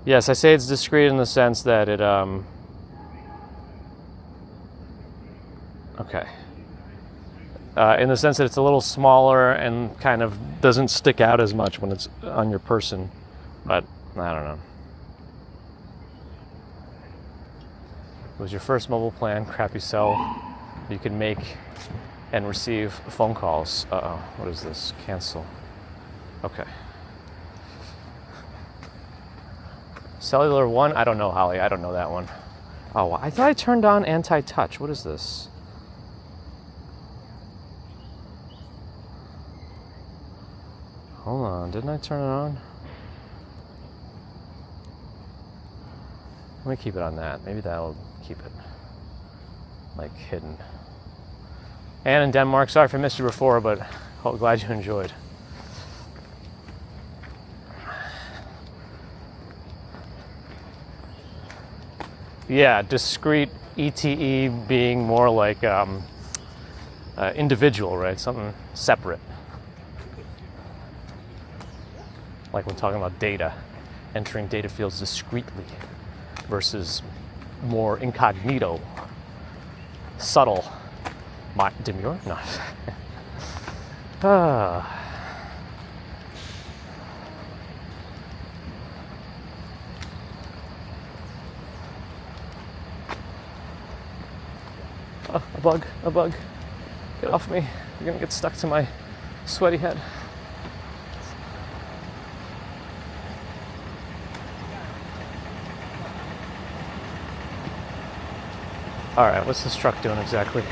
Yes, I say it's discrete in the sense that it, okay. In the sense that it's a little smaller and kind of doesn't stick out as much when it's on your person. But, I don't know. It was your first mobile plan, crappy cell. You can make and receive phone calls. Uh-oh, what is this? Cancel. Okay. Cellular 1? I don't know, Holly. I don't know that one. Oh, I thought I turned on anti-touch. What is this? Hold on, didn't I turn it on? Let me keep it on that. Maybe that'll keep it, like, hidden. Anne in Denmark, sorry if I missed you before, but glad you enjoyed. Yeah, discrete ETE being more like individual, right? Something separate. Like when talking about data, entering data fields discretely versus more incognito, subtle. Demure? No. Oh, a bug. Get off me. You're gonna get stuck to my sweaty head. All right, what's this truck doing exactly?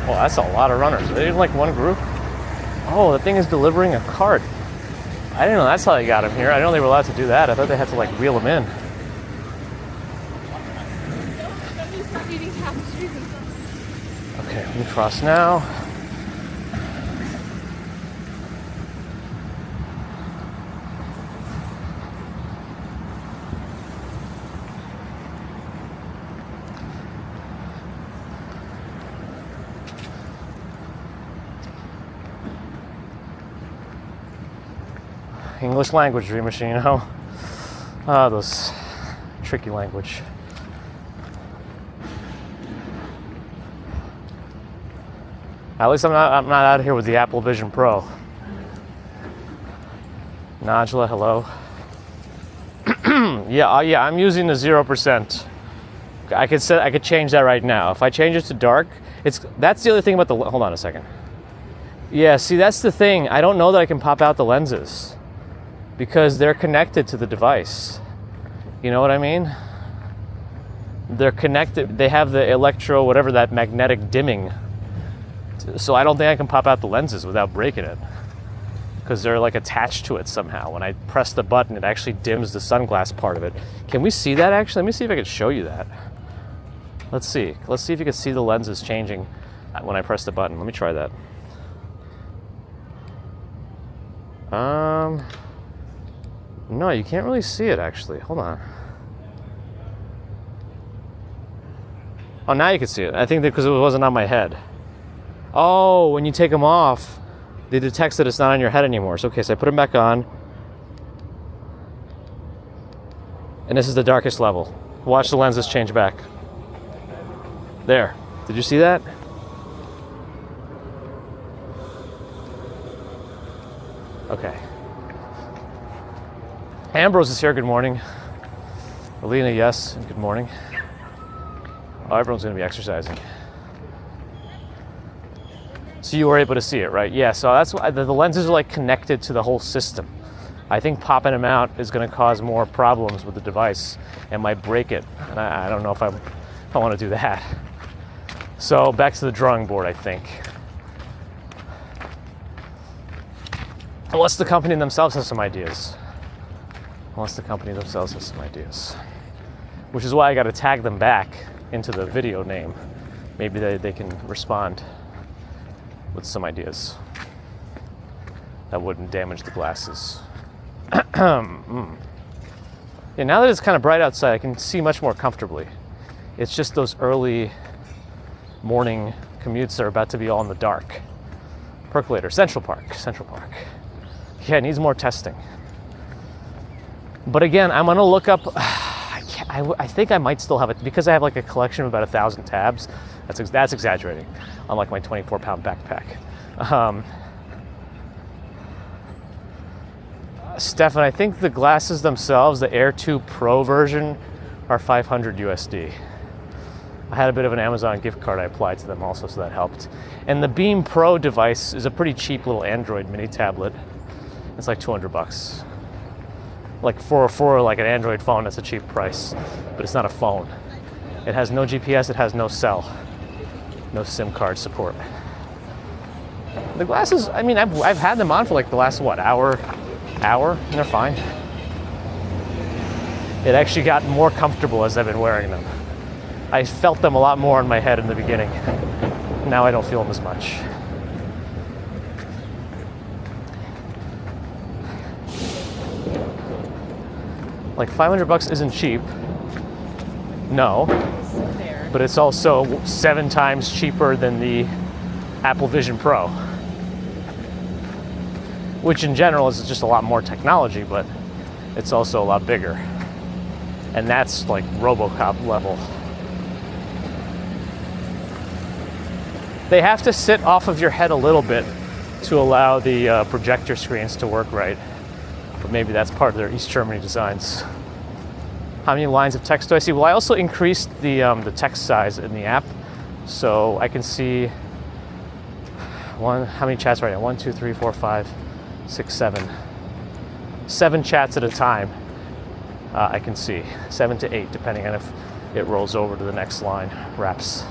Well, that's a lot of runners. Are they in like one group? Oh, the thing is delivering a cart. I didn't know that's how they got him here. I didn't know they were allowed to do that. I thought they had to like wheel him in. Okay, let me cross now. English language, Dream Machine, oh. Ah, those tricky language. At least I'm not out here with the Apple Vision Pro. Najla, hello. Yeah, I'm using the 0%. I could change that right now. If I change it to dark, that's the other thing about the, hold on a second. Yeah, see, that's the thing. I don't know that I can pop out the lenses because they're connected to the device. You know what I mean? They're connected. They have the electro, whatever, that magnetic dimming. So I don't think I can pop out the lenses without breaking it because they're like attached to it somehow. When I press the button, it actually dims the sunglass part of it. Can we see that actually? Let me see if I can show you that. Let's see. Let's see if you can see the lenses changing when I press the button. Let me try that. No, you can't really see it actually. Hold on. Oh, now you can see it. I think that because it wasn't on my head. Oh, when you take them off, they detect that it's not on your head anymore. So, okay, so I put them back on. And this is the darkest level. Watch the lenses change back. There. Did you see that? Okay. Ambrose is here. Good morning. Alina, yes. And good morning. Oh, everyone's going to be exercising. So you were able to see it, right? Yeah, so that's why the lenses are like connected to the whole system. I think popping them out is going to cause more problems with the device and might break it. And I don't know if I want to do that. So back to the drawing board, I think. Unless the company themselves has some ideas. Which is why I got to tag them back into the video name. Maybe they can respond with some ideas that wouldn't damage the glasses. Yeah, now that it's kind of bright outside, I can see much more comfortably. It's just those early morning commutes that are about to be all in the dark. Percolator, Central Park. Yeah, it needs more testing. But again, I'm gonna look up, I think I might still have it, because I have like a collection of about 1,000 tabs. That's exaggerating on like my 24-pound backpack. Stefan, I think the glasses themselves, the Air 2 Pro version, are $500 USD. I had a bit of an Amazon gift card I applied to them also, so that helped. And the Beam Pro device is a pretty cheap little Android mini tablet. It's like $200. Like for like an Android phone, that's a cheap price, but it's not a phone. It has no GPS, it has no cell, no SIM card support. The glasses, I mean, I've had them on for like the last, hour, and they're fine. It actually got more comfortable as I've been wearing them. I felt them a lot more in my head in the beginning. Now I don't feel them as much. Like $500 isn't cheap. No. But it's also 7 times cheaper than the Apple Vision Pro. Which in general is just a lot more technology, but it's also a lot bigger. And that's like RoboCop level. They have to sit off of your head a little bit to allow the projector screens to work right. But maybe that's part of their East Germany designs. How many lines of text do I see? Well, I also increased the text size in the app, so I can see how many chats right now? 1, 2, 3, 4, 5, 6, 7. 7 chats at a time. I can see 7 to 8, depending on if it rolls over to the next line. Wraps.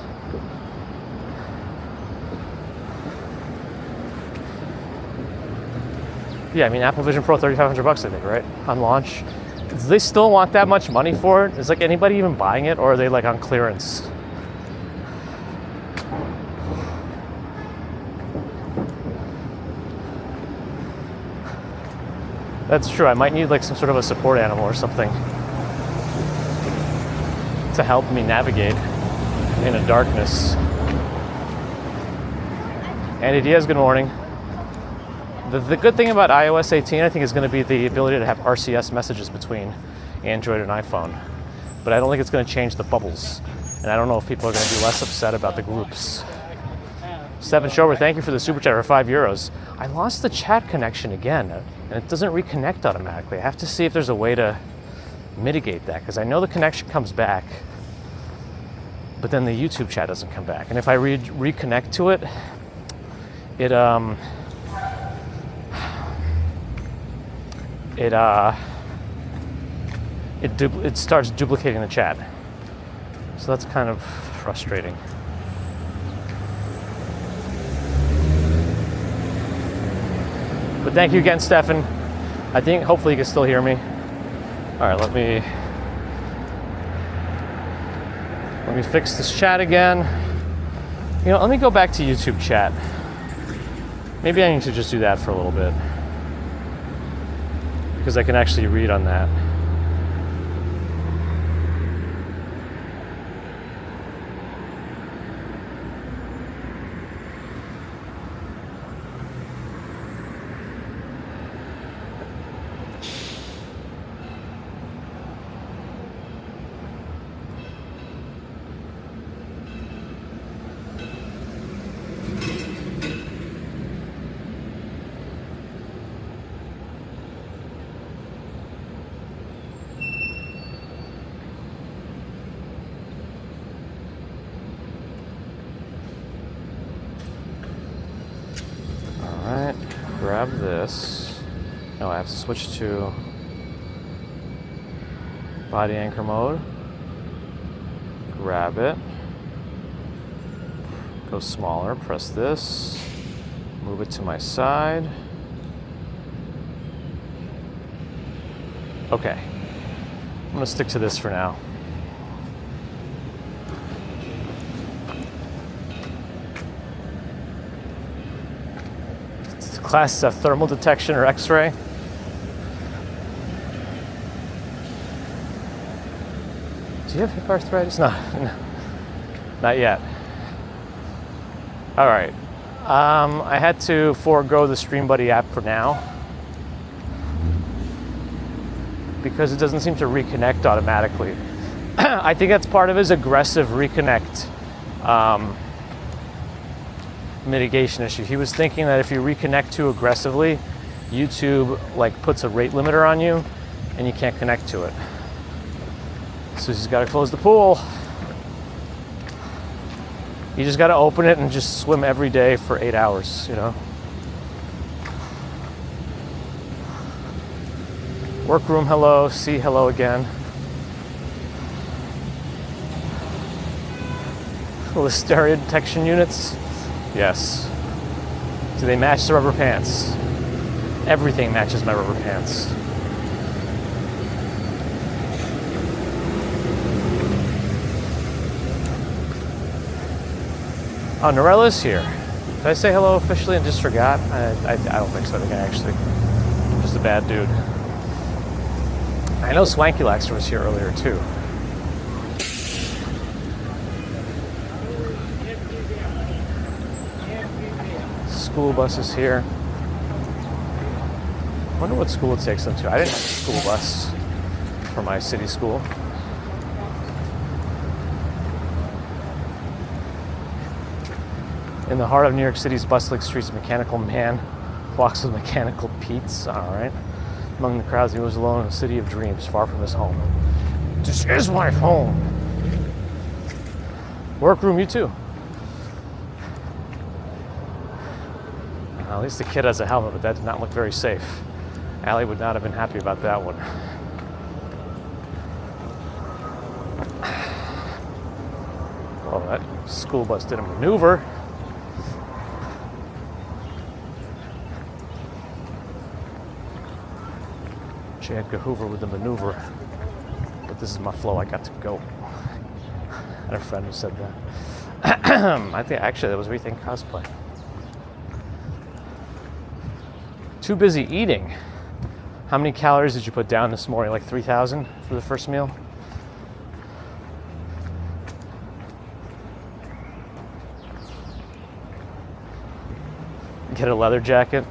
Yeah, I mean, Apple Vision Pro, $3,500, I think, right? On launch. Do they still want that much money for it? Is like anybody even buying it, or are they like on clearance? That's true. I might need like some sort of a support animal or something to help me navigate in the darkness. Andy Diaz, good morning. The good thing about iOS 18, I think, is going to be the ability to have RCS messages between Android and iPhone. But I don't think it's going to change the bubbles. And I don't know if people are going to be less upset about the groups. Stephen Schober, thank you for the super chat for €5. I lost the chat connection again, and it doesn't reconnect automatically. I have to see if there's a way to mitigate that, because I know the connection comes back, but then the YouTube chat doesn't come back. And if I reconnect to it, it starts duplicating the chat. So that's kind of frustrating. But thank you again, Stefan. I think hopefully you can still hear me. All right, let me fix this chat again. You know, let me go back to YouTube chat. Maybe I need to just do that for a little bit, because I can actually read on that. Grab this. No, I have to switch to body anchor mode. Grab it. Go smaller, press this, move it to my side. Okay, I'm gonna stick to this for now. Class of thermal detection or X-ray. Do you have hip arthritis? No, not yet. All right. I had to forego the StreamBuddy app for now because it doesn't seem to reconnect automatically. I think that's part of his aggressive reconnect mitigation issue. He was thinking that if you reconnect too aggressively, YouTube like puts a rate limiter on you and you can't connect to it. So he's got to close the pool. You just got to open it and just swim every day for 8 hours, you know. Workroom, hello. See, hello again. Listeria detection units. Yes. Do they match the rubber pants? Everything matches my rubber pants. Oh, Norella's here. Did I say hello officially and just forgot? I don't think so. I think I'm just a bad dude. I know Swanky Laxter was here earlier too. School bus is here. Wonder what school it takes them to. I didn't have a school bus for my city school. In the heart of New York City's bustling streets, a mechanical man walks with mechanical Pete's. All right. Among the crowds, he was alone in a city of dreams, far from his home. This is my home. Workroom, you too. At least the kid has a helmet, but that did not look very safe. Allie would not have been happy about that one. Well, that school bus did a maneuver. J. Edgar Hoover with the maneuver. But this is my flow, I got to go. I had a friend who said that. I think actually that was Rethink Cosplay. Too busy eating. How many calories did you put down this morning? Like 3,000 for the first meal? Get a leather jacket.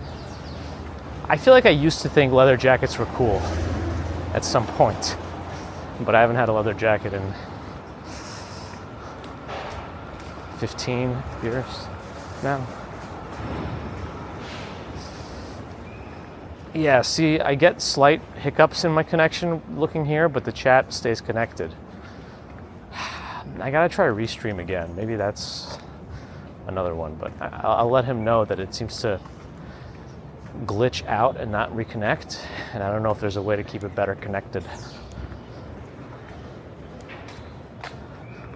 I feel like I used to think leather jackets were cool at some point, but I haven't had a leather jacket in 15 years now. Yeah, see, I get slight hiccups in my connection looking here, but the chat stays connected. I gotta try to restream again. Maybe that's another one, but I'll let him know that it seems to glitch out and not reconnect, and I don't know if there's a way to keep it better connected.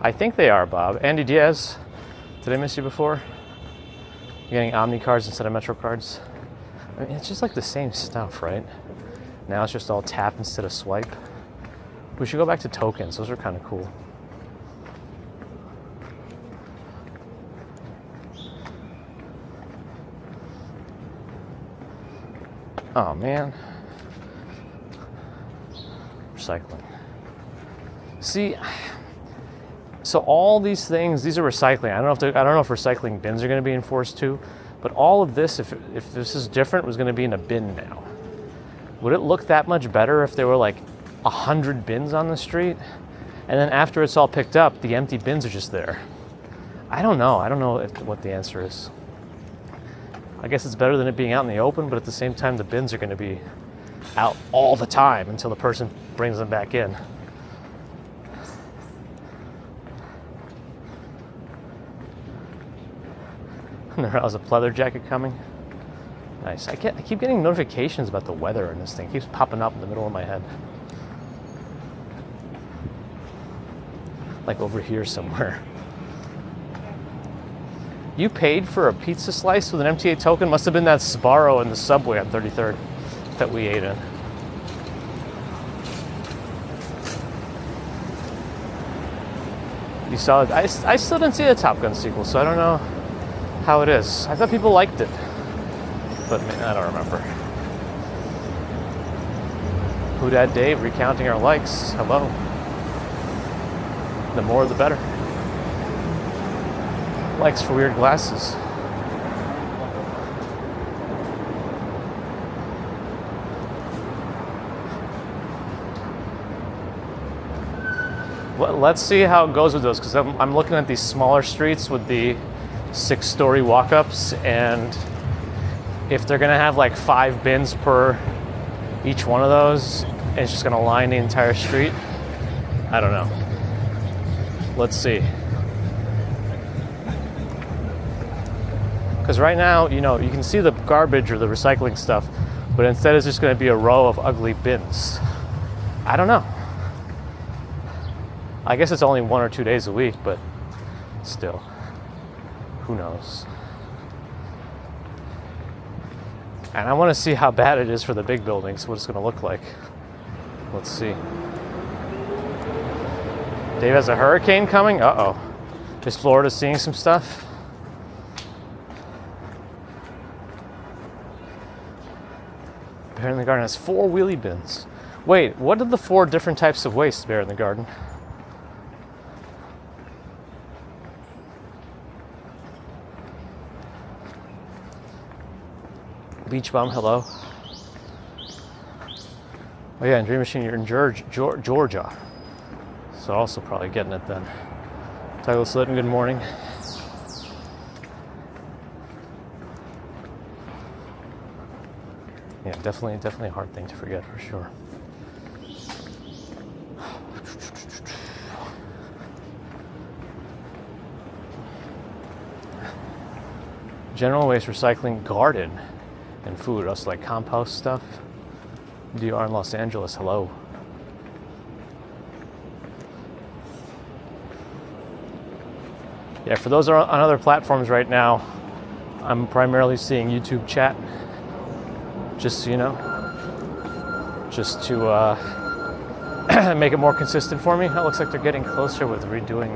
I think they are, Bob. Andy Diaz, did I miss you before? You're getting Omni cards instead of Metro cards? I mean, it's just like the same stuff, right? Now it's just all tap instead of swipe. We should go back to tokens. Those are kind of cool. Oh man. Recycling. See, so all these things, these are recycling. I don't know if recycling bins are going to be enforced too, but all of this, if this is different, was going to be in a bin now. Would it look that much better if there were like 100 bins on the street, and then after it's all picked up, the empty bins are just there? I don't know. I don't know what the answer is. I guess it's better than it being out in the open, but at the same time, the bins are going to be out all the time until the person brings them back in. There's a pleather jacket coming. Nice. I keep getting notifications about the weather, and this thing keeps popping up in the middle of my head. Like over here somewhere. You paid for a pizza slice with an MTA token? Must have been that Sbarro in the subway on 33rd that we ate in. You saw it. I still didn't see the Top Gun sequel, so I don't know how it is. I thought people liked it, but I don't remember. Who Dat Dave recounting our likes. Hello. The more the better. Likes for weird glasses. Let's see how it goes with those, because I'm looking at these smaller streets with the 6-story walk-ups, and if they're gonna have like 5 bins per each one of those, and it's just gonna line the entire street, I don't know. Let's see. Because right now, you know, you can see the garbage or the recycling stuff, but instead it's just gonna be a row of ugly bins. I don't know. I guess it's only 1 or 2 days a week, but still, who knows? And I want to see how bad it is for the big buildings, what it's going to look like. Let's see. Dave has a hurricane coming? Uh-oh. Is Florida seeing some stuff? Bear in the Garden has 4 wheelie bins. Wait, what are the 4 different types of waste, Bear in the Garden? Beach Bum, hello. Oh yeah, and Dream Machine, you're in Georgia. So also probably getting it then. Douglas Litton, good morning. Yeah, definitely a hard thing to forget for sure. General waste recycling garden. And food, also like compost stuff. DR in Los Angeles, hello. Yeah, for those on other platforms right now, I'm primarily seeing YouTube chat. Just so you know. Just to make it more consistent for me. It looks like they're getting closer with redoing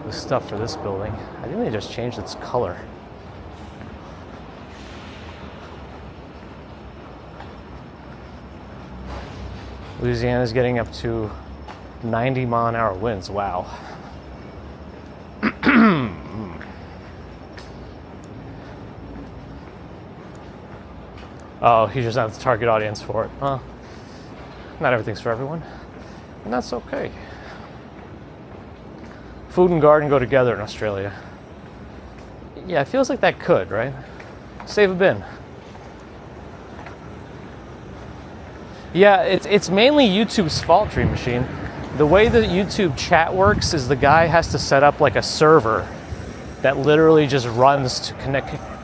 the stuff for this building. I think they just changed its color. Louisiana's getting up to 90 mile an hour winds. Wow. Oh, he's just not the target audience for it. Well, not everything's for everyone, and that's okay. Food and garden go together in Australia. Yeah, it feels like that could, right? Save a bin. Yeah, it's mainly YouTube's fault, Dream Machine. The way that YouTube chat works is the guy has to set up like a server that literally just runs to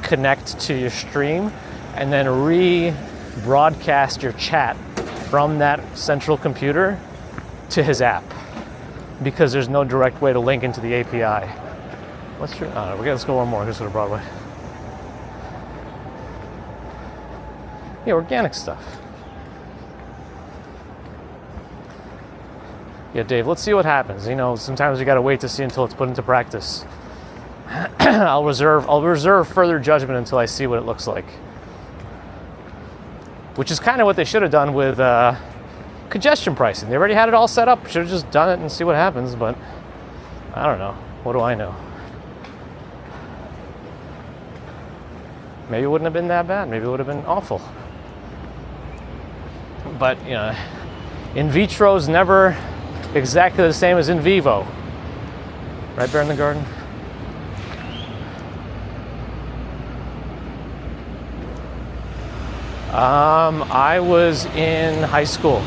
connect to your stream and then re-broadcast your chat from that central computer to his app, because there's no direct way to link into the API. Let's go one more. Let's go to Broadway. Yeah, organic stuff. Yeah, Dave, let's see what happens. You know, sometimes you gotta wait to see until it's put into practice. I'll reserve further judgment until I see what it looks like. Which is kind of what they should have done with congestion pricing. They already had it all set up. Should have just done it and see what happens, but I don't know. What do I know? Maybe it wouldn't have been that bad. Maybe it would have been awful. But, you know, in vitro is never exactly the same as in vivo. Right, Bear in the Garden? I was in high school.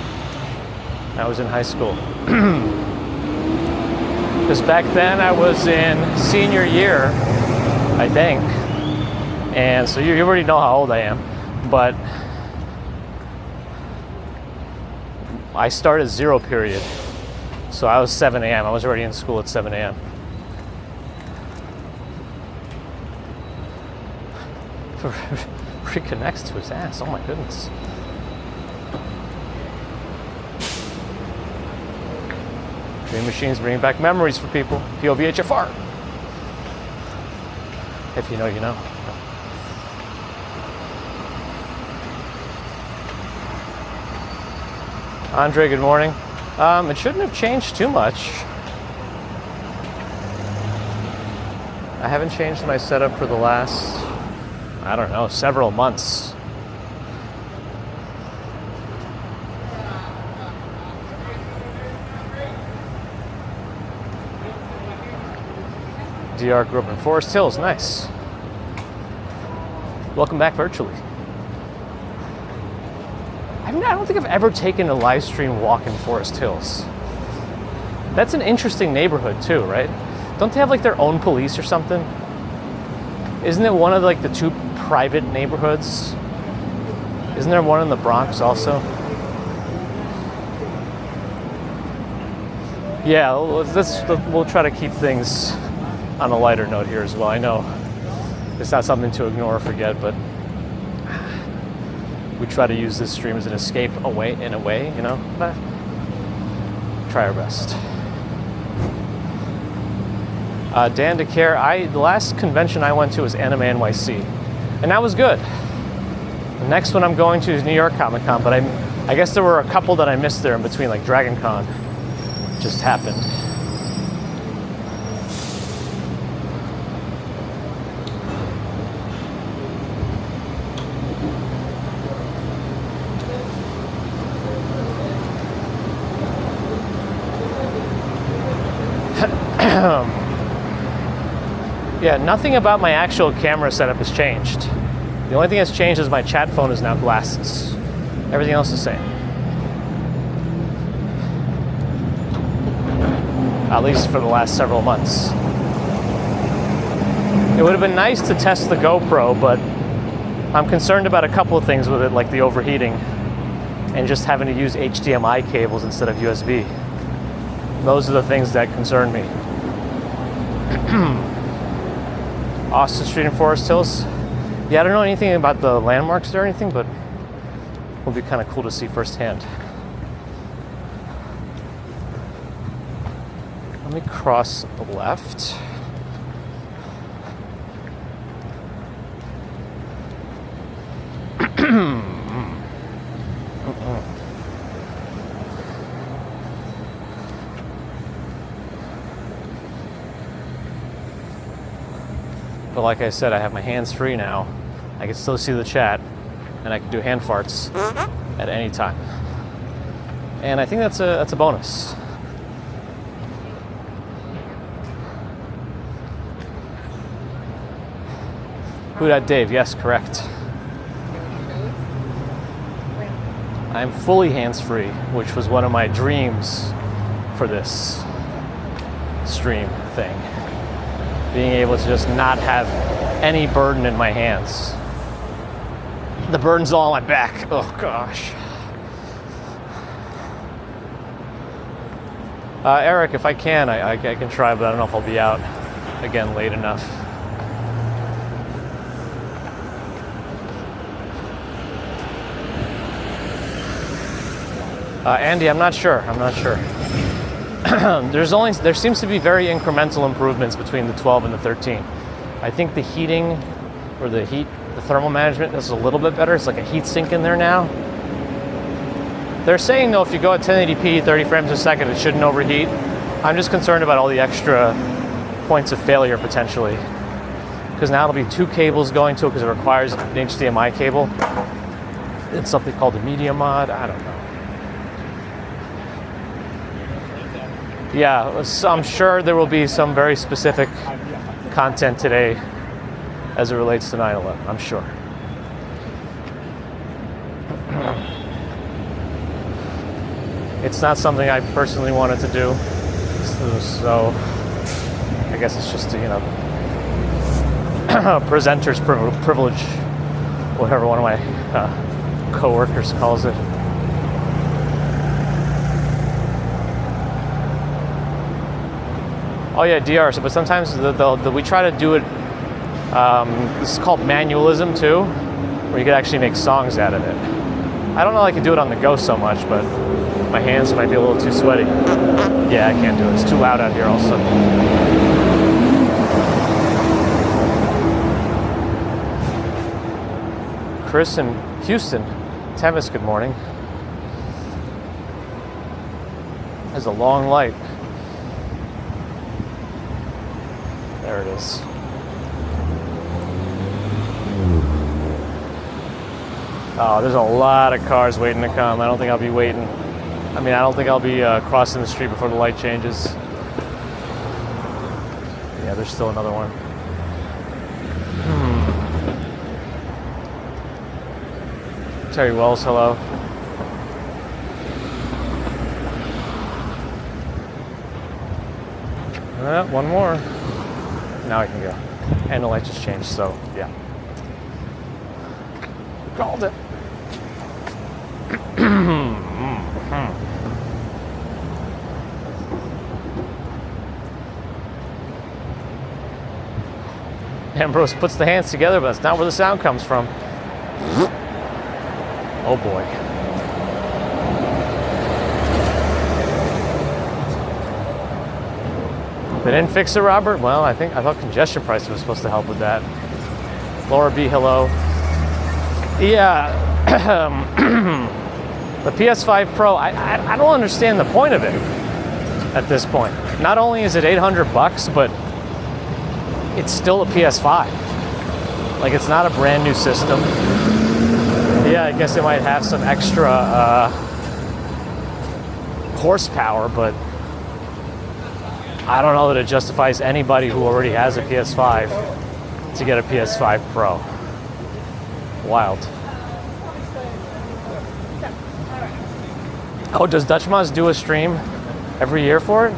Because back then I was in senior year, I think. And so you already know how old I am. But I started 0 period. So I was 7 a.m. I was already in school at 7 a.m. reconnects to his ass. Oh my goodness. Dream machines bringing back memories for people. POVHFR. If you know, you know. Andre, good morning. It shouldn't have changed too much. I haven't changed my setup for the last, I don't know, several months. DR grew up in Forest Hills, nice. Welcome back virtually. I don't think I've ever taken a live stream walk in Forest Hills. That's an interesting neighborhood too, right? Don't they have like their own police or something? Isn't it one of like the two private neighborhoods? Isn't there one in the Bronx also? Yeah, we'll try to keep things on a lighter note here as well. I know it's not something to ignore or forget, but we try to use this stream as an escape in a way, you know? But try our best. Dan DeCare, the last convention I went to was Anime NYC, and that was good. The next one I'm going to is New York Comic Con, but I guess there were a couple that I missed there in between, like Dragon Con just happened. Yeah, nothing about my actual camera setup has changed. The only thing that's changed is my chat phone is now glasses. Everything else is the same. At least for the last several months. It would have been nice to test the GoPro, but I'm concerned about a couple of things with it, like the overheating and just having to use HDMI cables instead of USB. Those are the things that concern me. Austin Street in Forest Hills. Yeah, I don't know anything about the landmarks or anything, but it will be kind of cool to see firsthand. Let me cross the left. But like I said, I have my hands free now. I can still see the chat, and I can do hand farts at any time. And I think that's a bonus. Who dat Dave? Yes, correct. I'm fully hands-free, which was one of my dreams for this stream thing. Being able to just not have any burden in my hands. The burden's all on my back. Oh gosh. Eric, if I can, I can try, but I don't know if I'll be out again late enough. Andy, I'm not sure. There seems to be very incremental improvements between the 12 and the 13. I think the heating or the thermal management is a little bit better. It's like a heat sink in there now. They're saying though, if you go at 1080p, 30 frames a second, it shouldn't overheat. I'm just concerned about all the extra points of failure potentially. Because now it'll be two cables going to it because it requires an HDMI cable. It's something called a media mod. I don't know. Yeah, I'm sure there will be some very specific content today as it relates to 9/11, I'm sure. It's not something I personally wanted to do, so I guess it's just, presenter's privilege, whatever one of my co-workers calls it. Oh yeah, DR. But sometimes we try to do it This is called manualism too, where you could actually make songs out of it. I don't know I can do it on the go so much, but my hands might be a little too sweaty. Yeah, I can't do it. It's too loud out here also. Chris in Houston. Tevis, good morning. There's a long light. There it is. Oh, there's a lot of cars waiting to come. I don't think I'll be waiting. I mean, I don't think I'll be crossing the street before the light changes. Yeah, there's still another one. Terry Wells, hello. One more. Now I can go. And the light just changed, so yeah. Called it. Ambrose puts the hands together, but that's not where the sound comes from. Oh boy. They didn't fix it, Robert? Well, I thought congestion pricing was supposed to help with that. Laura B, hello. Yeah, the PS5 Pro, I don't understand the point of it at this point. Not only is it $800, but it's still a PS5. Like, it's not a brand new system. Yeah, I guess it might have some extra horsepower, but I don't know that it justifies anybody who already has a PS5 to get a PS5 Pro. Wild. Oh, does Dutch Moz do a stream every year for it?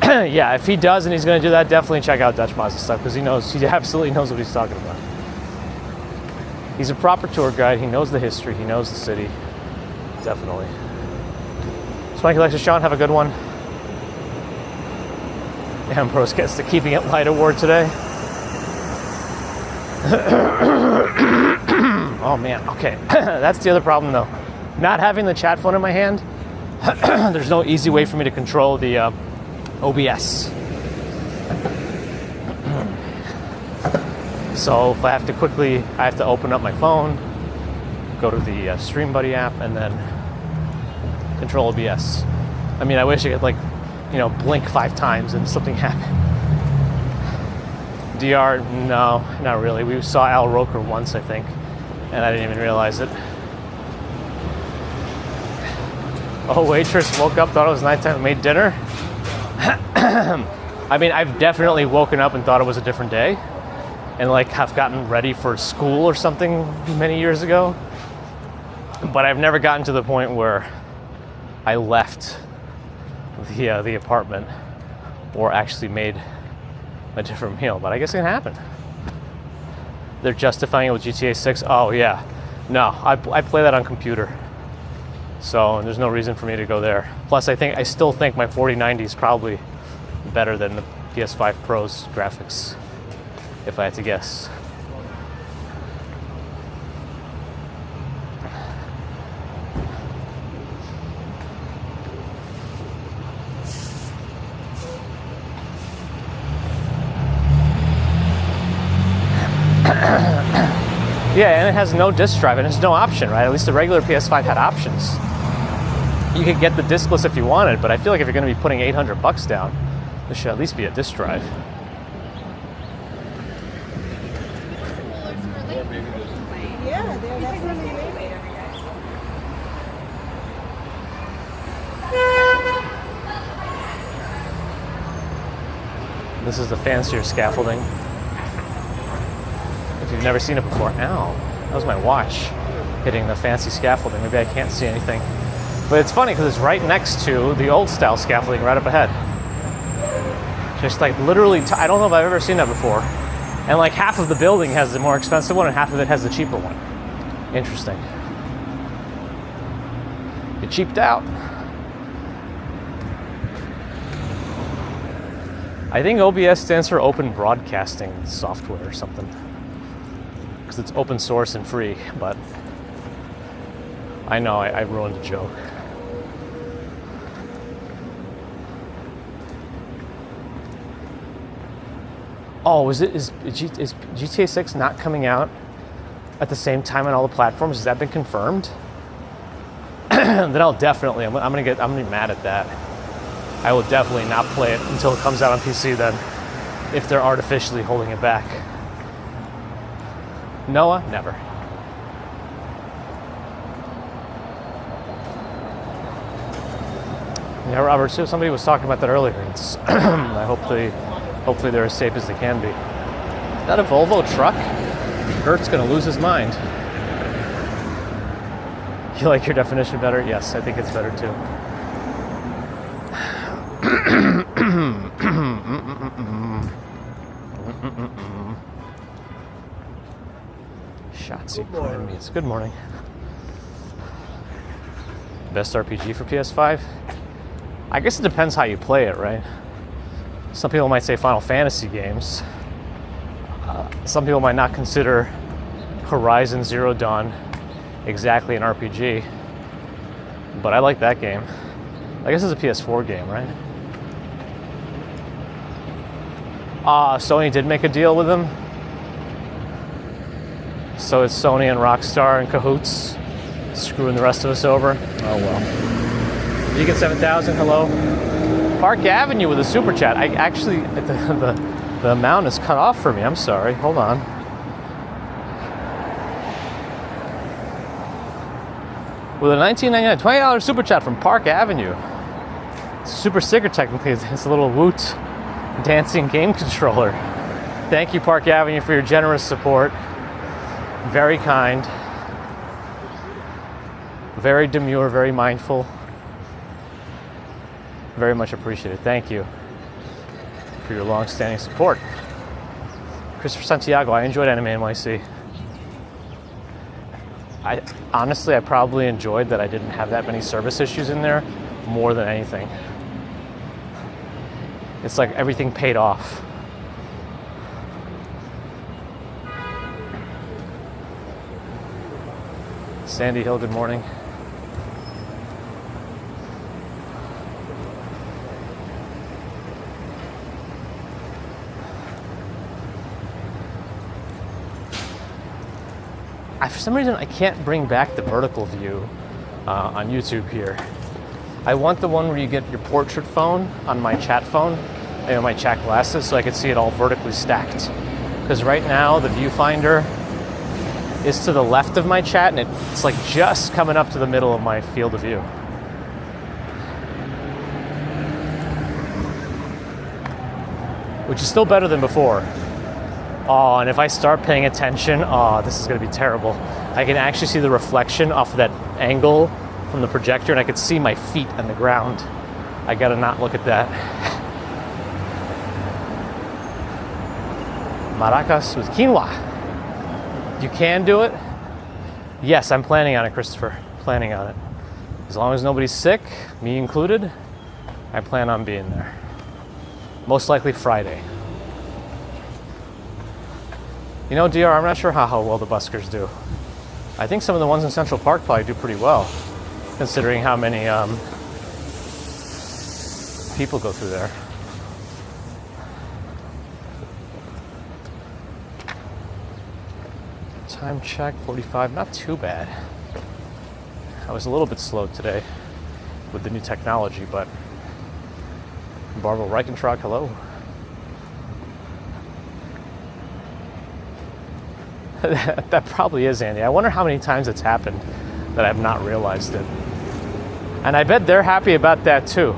Yeah, if he does and he's going to do that, definitely check out Dutch Moz's stuff, because he absolutely knows what he's talking about. He's a proper tour guide. He knows the history. He knows the city. Definitely. Swanky Lexus Sean, have a good one. Ambrose gets the Keeping It Light award today. Oh man, okay. That's the other problem though. Not having the chat phone in my hand, there's no easy way for me to control the OBS. So if I have to open up my phone, go to the StreamBuddy app, and then control OBS. I mean, I wish I could blink 5 times and something happened. DR, no, not really. We saw Al Roker once, I think, and I didn't even realize it. Oh, waitress woke up, thought it was nighttime, and made dinner. I mean, I've definitely woken up and thought it was a different day, and have gotten ready for school or something many years ago. But I've never gotten to the point where I left the apartment or actually made a different meal. But I guess it can happen. They're justifying it with GTA 6. Oh yeah, no, I play that on computer, so there's no reason for me to go there. Plus, I still think my 4090 is probably better than the PS5 Pro's graphics, if I had to guess. Yeah, and it has no disc drive, and there's no option, right? At least the regular PS5 had options. You could get the discless if you wanted, but I feel like if you're going to be putting $800 down, there should at least be a disc drive. Yeah, they're definitely This is the fancier scaffolding. If you've never seen it before, ow, that was my watch hitting the fancy scaffolding. Maybe I can't see anything. But it's funny because it's right next to the old style scaffolding right up ahead. Just literally, I don't know if I've ever seen that before. And half of the building has the more expensive one and half of it has the cheaper one. Interesting. You cheaped out. I think OBS stands for Open Broadcasting Software or something. Because it's open source and free, but I know I ruined a joke. Oh, is GTA 6 not coming out at the same time on all the platforms? Has that been confirmed? Then I'll definitely, I'm gonna be mad at that. I will definitely not play it until it comes out on PC then, if they're artificially holding it back. Noah, never. Yeah, Robert, so somebody was talking about that earlier. It's hopefully they're as safe as they can be. Is that a Volvo truck? Gert's gonna lose his mind. You like your definition better? Yes, I think it's better too. Shotzi Prime Meats. Good morning. Best RPG for PS5? I guess it depends how you play it, right? Some people might say Final Fantasy games. Some people might not consider Horizon Zero Dawn exactly an RPG. But I like that game. I guess it's a PS4 game, right? Sony did make a deal with them. So it's Sony and Rockstar in cahoots, screwing the rest of us over. Oh well. You get 7,000. Hello. Park Avenue with a super chat. I actually the amount is cut off for me. I'm sorry. Hold on. With a $19.99 $20 super chat from Park Avenue. Super sticker technically. It's a little Woot dancing game controller. Thank you, Park Avenue, for your generous support. Very kind. Very demure, very mindful. Very much appreciated. Thank you for your long-standing support. Christopher Santiago, I enjoyed Anime NYC. Honestly, I probably enjoyed that I didn't have that many service issues in there more than anything. It's like everything paid off. Sandy Hill, good morning. For some reason, I can't bring back the vertical view on YouTube here. I want the one where you get your portrait phone on my chat phone and my chat glasses so I can see it all vertically stacked. Because right now, the viewfinder is to the left of my chat and it's like just coming up to the middle of my field of view. Which is still better than before. Oh, and if I start paying attention, oh, this is gonna be terrible. I can actually see the reflection off of that angle from the projector and I can see my feet on the ground. I gotta not look at that. Maracas with quinoa. You can do it? Yes, I'm planning on it, Christopher. Planning on it. As long as nobody's sick, me included, I plan on being there. Most likely Friday. You know, DR, I'm not sure how well the buskers do. I think some of the ones in Central Park probably do pretty well, considering how many people go through there. Time check, 45, not too bad. I was a little bit slow today with the new technology, but Barbara Reichentrag, hello. That probably is, Andy. I wonder how many times it's happened that I've not realized it. And I bet they're happy about that too.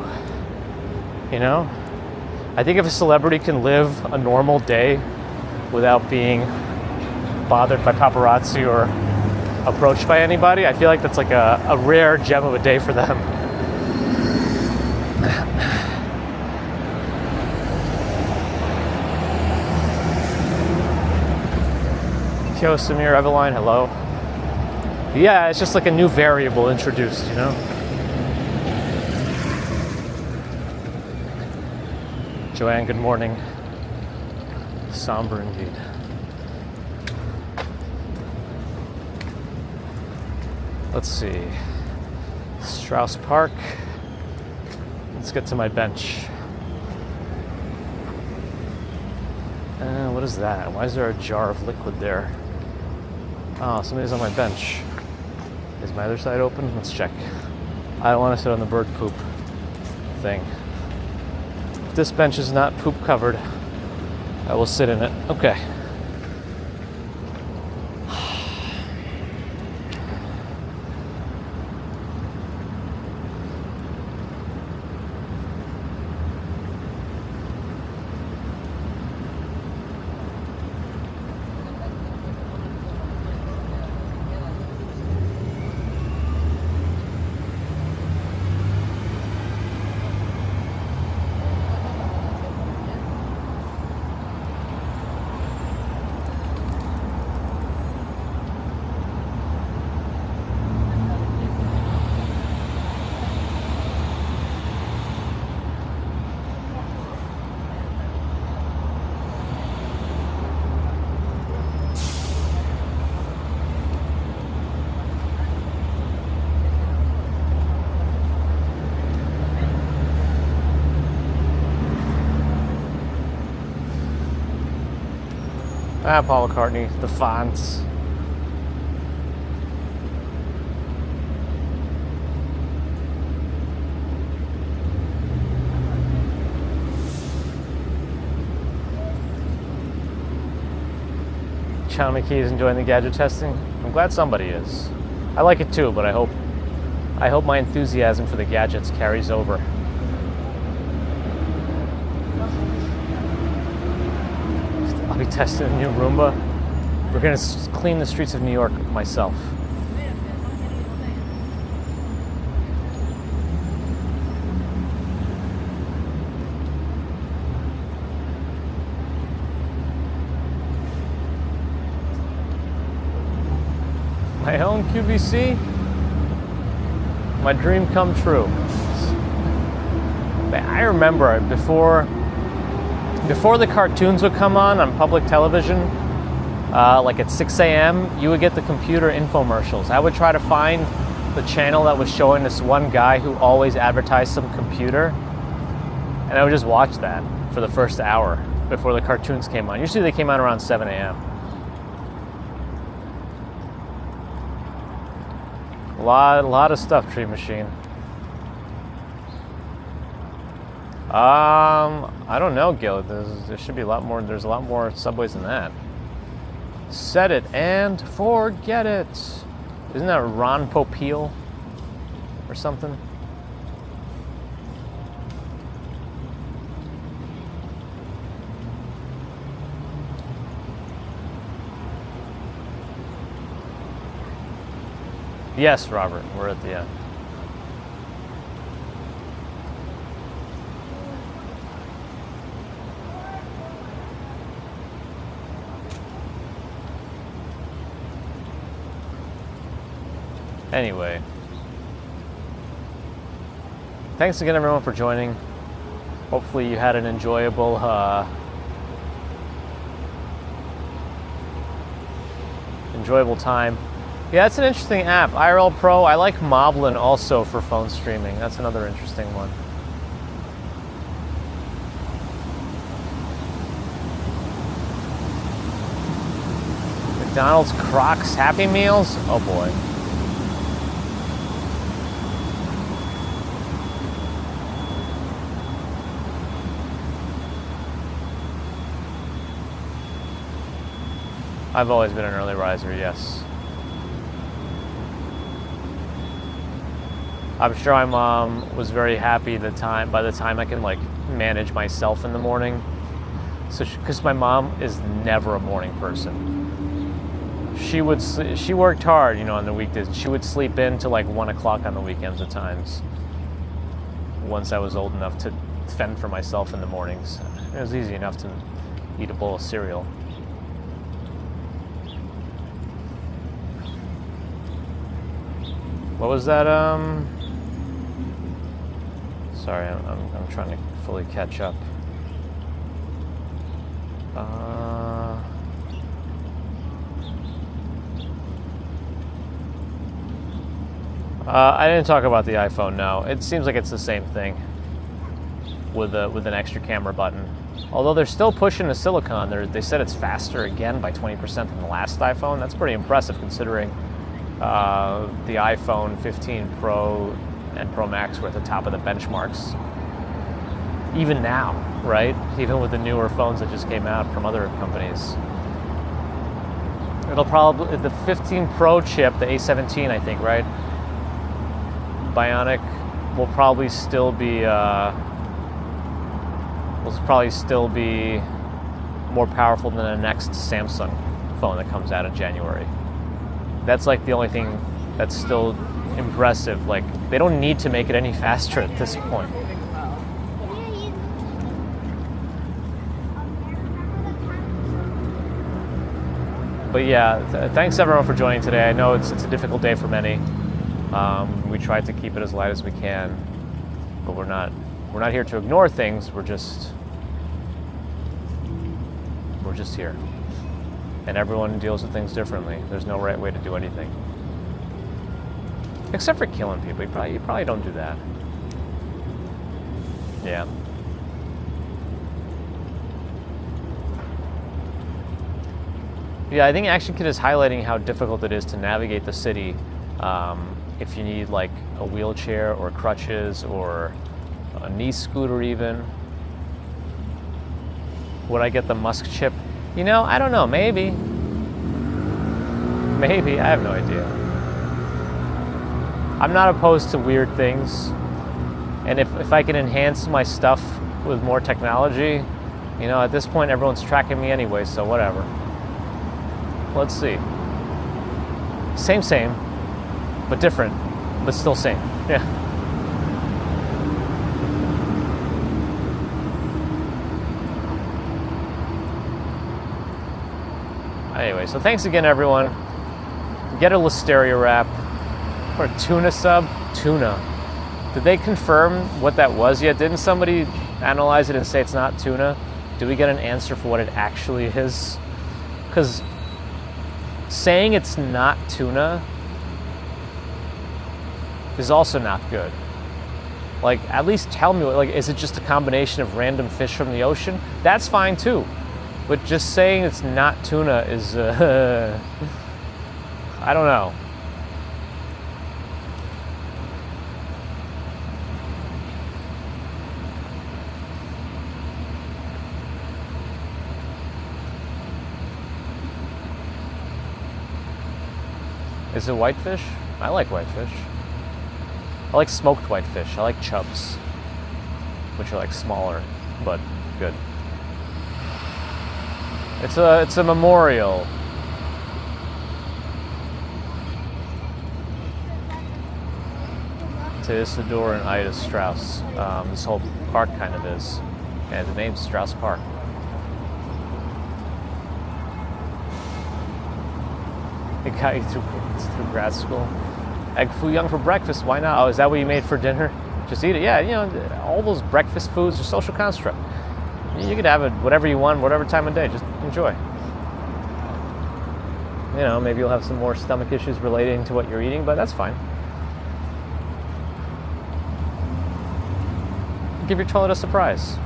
You know? I think if a celebrity can live a normal day without being bothered by paparazzi or approached by anybody, I feel like that's like a rare gem of a day for them. Yo, Samir Eveline, hello. Yeah, it's just like a new variable introduced, you know? Joanne, good morning. Somber indeed. Let's see. Strauss Park. Let's get to my bench. What is that? Why is there a jar of liquid there? Oh, somebody's on my bench. Is my other side open? Let's check. I don't want to sit on the bird poop thing. If this bench is not poop covered, I will sit in it. Okay. Paul McCartney, the fonts. Chow McKee is enjoying the gadget testing. I'm glad somebody is. I like it too, but I hope my enthusiasm for the gadgets carries over. I'll be testing a new Roomba. We're gonna clean the streets of New York myself. My own QVC? My dream come true. I remember before the cartoons would come on public television, like at 6 a.m., you would get the computer infomercials. I would try to find the channel that was showing this one guy who always advertised some computer, and I would just watch that for the first hour before the cartoons came on. Usually they came on around 7 a.m. A lot of stuff, Tree Machine. I don't know, Gil. There should be a lot more. There's a lot more subways than that. Set it and forget it. Isn't that Ron Popeil or something? Yes, Robert. We're at the end. Anyway, thanks again everyone for joining. Hopefully you had an enjoyable time. Yeah, it's an interesting app. IRL Pro. I like Moblin also for phone streaming. That's another interesting one. McDonald's Crocs Happy Meals? Oh boy. I've always been an early riser, yes. I'm sure my mom was very happy by the time I can like manage myself in the morning. So, because my mom is never a morning person. She worked hard, on the weekdays. She would sleep in till like 1 o'clock on the weekends at times. Once I was old enough to fend for myself in the mornings, it was easy enough to eat a bowl of cereal. What was that? Sorry, I'm trying to fully catch up. I didn't talk about the iPhone, no. It seems like it's the same thing with an extra camera button. Although they're still pushing the silicon. They said it's faster again by 20% than the last iPhone. That's pretty impressive considering the iPhone 15 Pro and Pro Max were at the top of the benchmarks. Even now, right? Even with the newer phones that just came out from other companies. It'll probably, the 15 Pro chip, the A17 I think, right? Bionic will probably still be more powerful than the next Samsung phone that comes out in January. That's like the only thing that's still impressive. Like, they don't need to make it any faster at this point. But yeah, thanks everyone for joining today. I know it's a difficult day for many. We tried to keep it as light as we can, but we're not here to ignore things. We're just here, and everyone deals with things differently. There's no right way to do anything, except for killing people. You probably don't do that. Yeah. Yeah, I think Action Kit is highlighting how difficult it is to navigate the city if you need like a wheelchair or crutches or a knee scooter even. Would I get the Musk chip? You know, I don't know, maybe. Maybe, I have no idea. I'm not opposed to weird things. And if I can enhance my stuff with more technology, you know, at this point everyone's tracking me anyway, so whatever. Let's see. Same, but different, but still same. Yeah. Anyway, so thanks again, everyone. Get a Listeria wrap for a tuna sub. Tuna. Did they confirm what that was yet? Didn't somebody analyze it and say it's not tuna? Do we get an answer for what it actually is? Because saying it's not tuna is also not good. Like, at least tell me, like, is it just a combination of random fish from the ocean? That's fine too. But just saying it's not tuna is, I don't know. Is it whitefish? I like whitefish. I like smoked whitefish. I like chubs, which are like smaller, but good. It's a memorial. To Isidore and Ida Strauss. This whole park kind of is. And the name's Strauss Park. It got you through grad school. Egg foo young for breakfast, why not? Oh, is that what you made for dinner? Just eat it. Yeah, you know, all those breakfast foods are social construct. You could have it whatever you want, whatever time of day. Just enjoy. You know, maybe you'll have some more stomach issues relating to what you're eating, but that's fine. Give your toilet a surprise.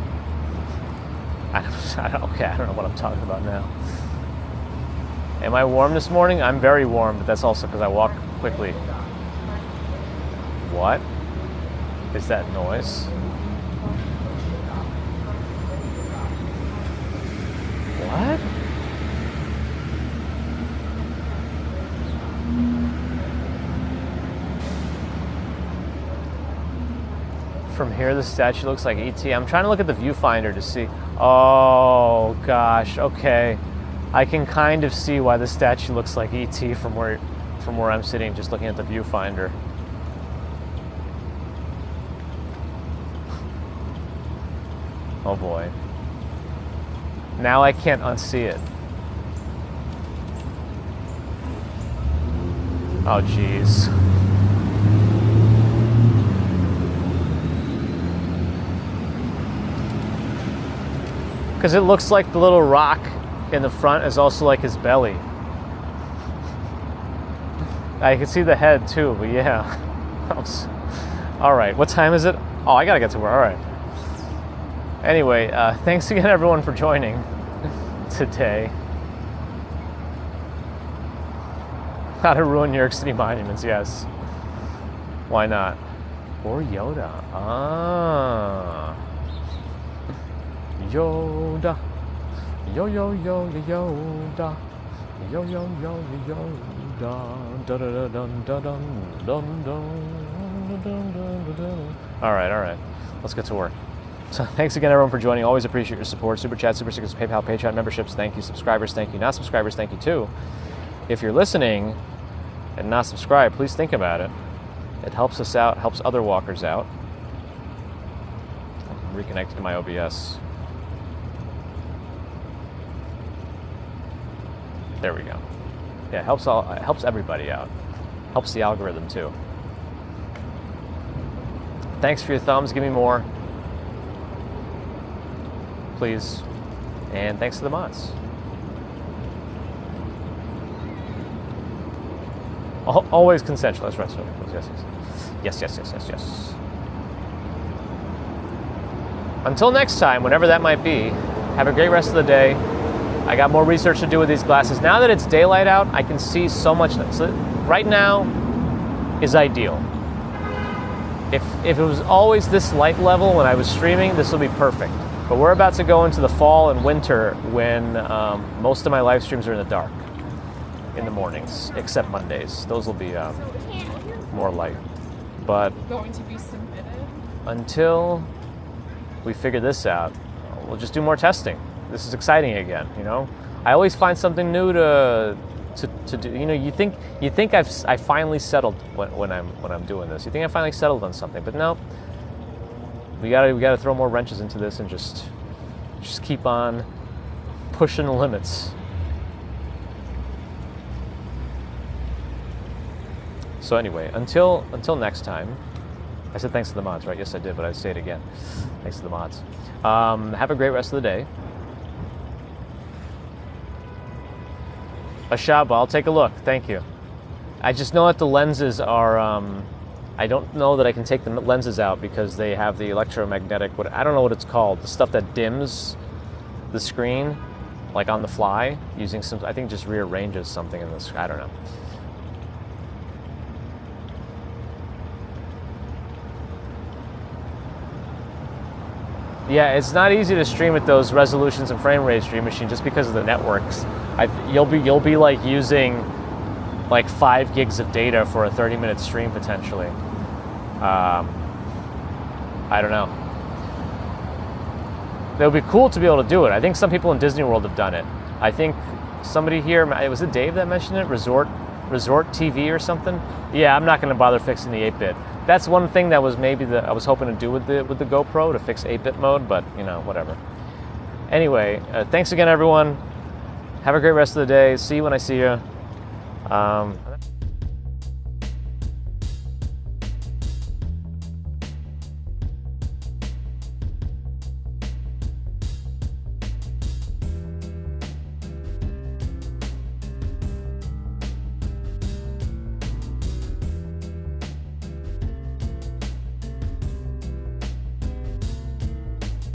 I don't know what I'm talking about now. Am I warm this morning? I'm very warm, but that's also because I walk quickly. What is that noise? What? From here, the statue looks like ET. I'm trying to look at the viewfinder to see. Oh, gosh. Okay. I can kind of see why the statue looks like ET from where I'm sitting, just looking at the viewfinder. Oh, boy. Now I can't unsee it. Oh, jeez. Because it looks like the little rock in the front is also like his belly. I can see the head too, but yeah. All right, what time is it? Oh, I gotta get to work. All right. Anyway, thanks again, everyone, for joining today. How to ruin New York City monuments? Yes. Why not? Or Yoda. Ah. Yoda. Yo yo yo yo Yoda. Yo yo yo yo Yoda. Da da da dun da dun dun dun. All right. Let's get to work. So thanks again, everyone, for joining. Always appreciate your support. Super Chat, Super Stickers, PayPal, Patreon memberships. Thank you. Subscribers, thank you. Not subscribers, thank you too. If you're listening and not subscribed, please think about it. It helps us out, helps other walkers out. I'm reconnecting to my OBS. There we go. Yeah, it helps everybody out. Helps the algorithm too. Thanks for your thumbs. Give me more, please. And thanks to the mods. Always consensual. That's right. Yes. Until next time, whenever that might be, have a great rest of the day. I got more research to do with these glasses. Now that it's daylight out, I can see so much. So right now is ideal. If it was always this light level when I was streaming, this would be perfect. But we're about to go into the fall and winter when most of my live streams are in the dark in the mornings, except Mondays. Those will be more light. But Going to be submitted. until we figure this out, we'll just do more testing. This is exciting again, you know. I always find something new to do. You know, you think I finally settled when I'm doing this. You think I finally settled on something, but no. We gotta throw more wrenches into this and just keep on pushing the limits. So anyway, until next time, I said thanks to the mods, right? Yes, I did, but I say it again. Thanks to the mods. Have a great rest of the day. Ashaba, I'll take a look. Thank you. I just know that the lenses are. I don't know that I can take the lenses out because they have the electromagnetic. I don't know what it's called. The stuff that dims the screen, like on the fly, using some. I think just rearranges something in the screen. I don't know. Yeah, it's not easy to stream at those resolutions and frame rates, Dream Machine, just because of the networks. You'll be like using like 5 gigs of data for a 30-minute stream potentially. I don't know. It would be cool to be able to do it. I think some people in Disney World have done it. I think somebody here, was it Dave that mentioned it? Resort TV or something? Yeah, I'm not going to bother fixing the 8-bit. That's one thing that was maybe I was hoping to do with the GoPro, to fix 8-bit mode, but you know, whatever. Anyway, thanks again, everyone. Have a great rest of the day. See you when I see you.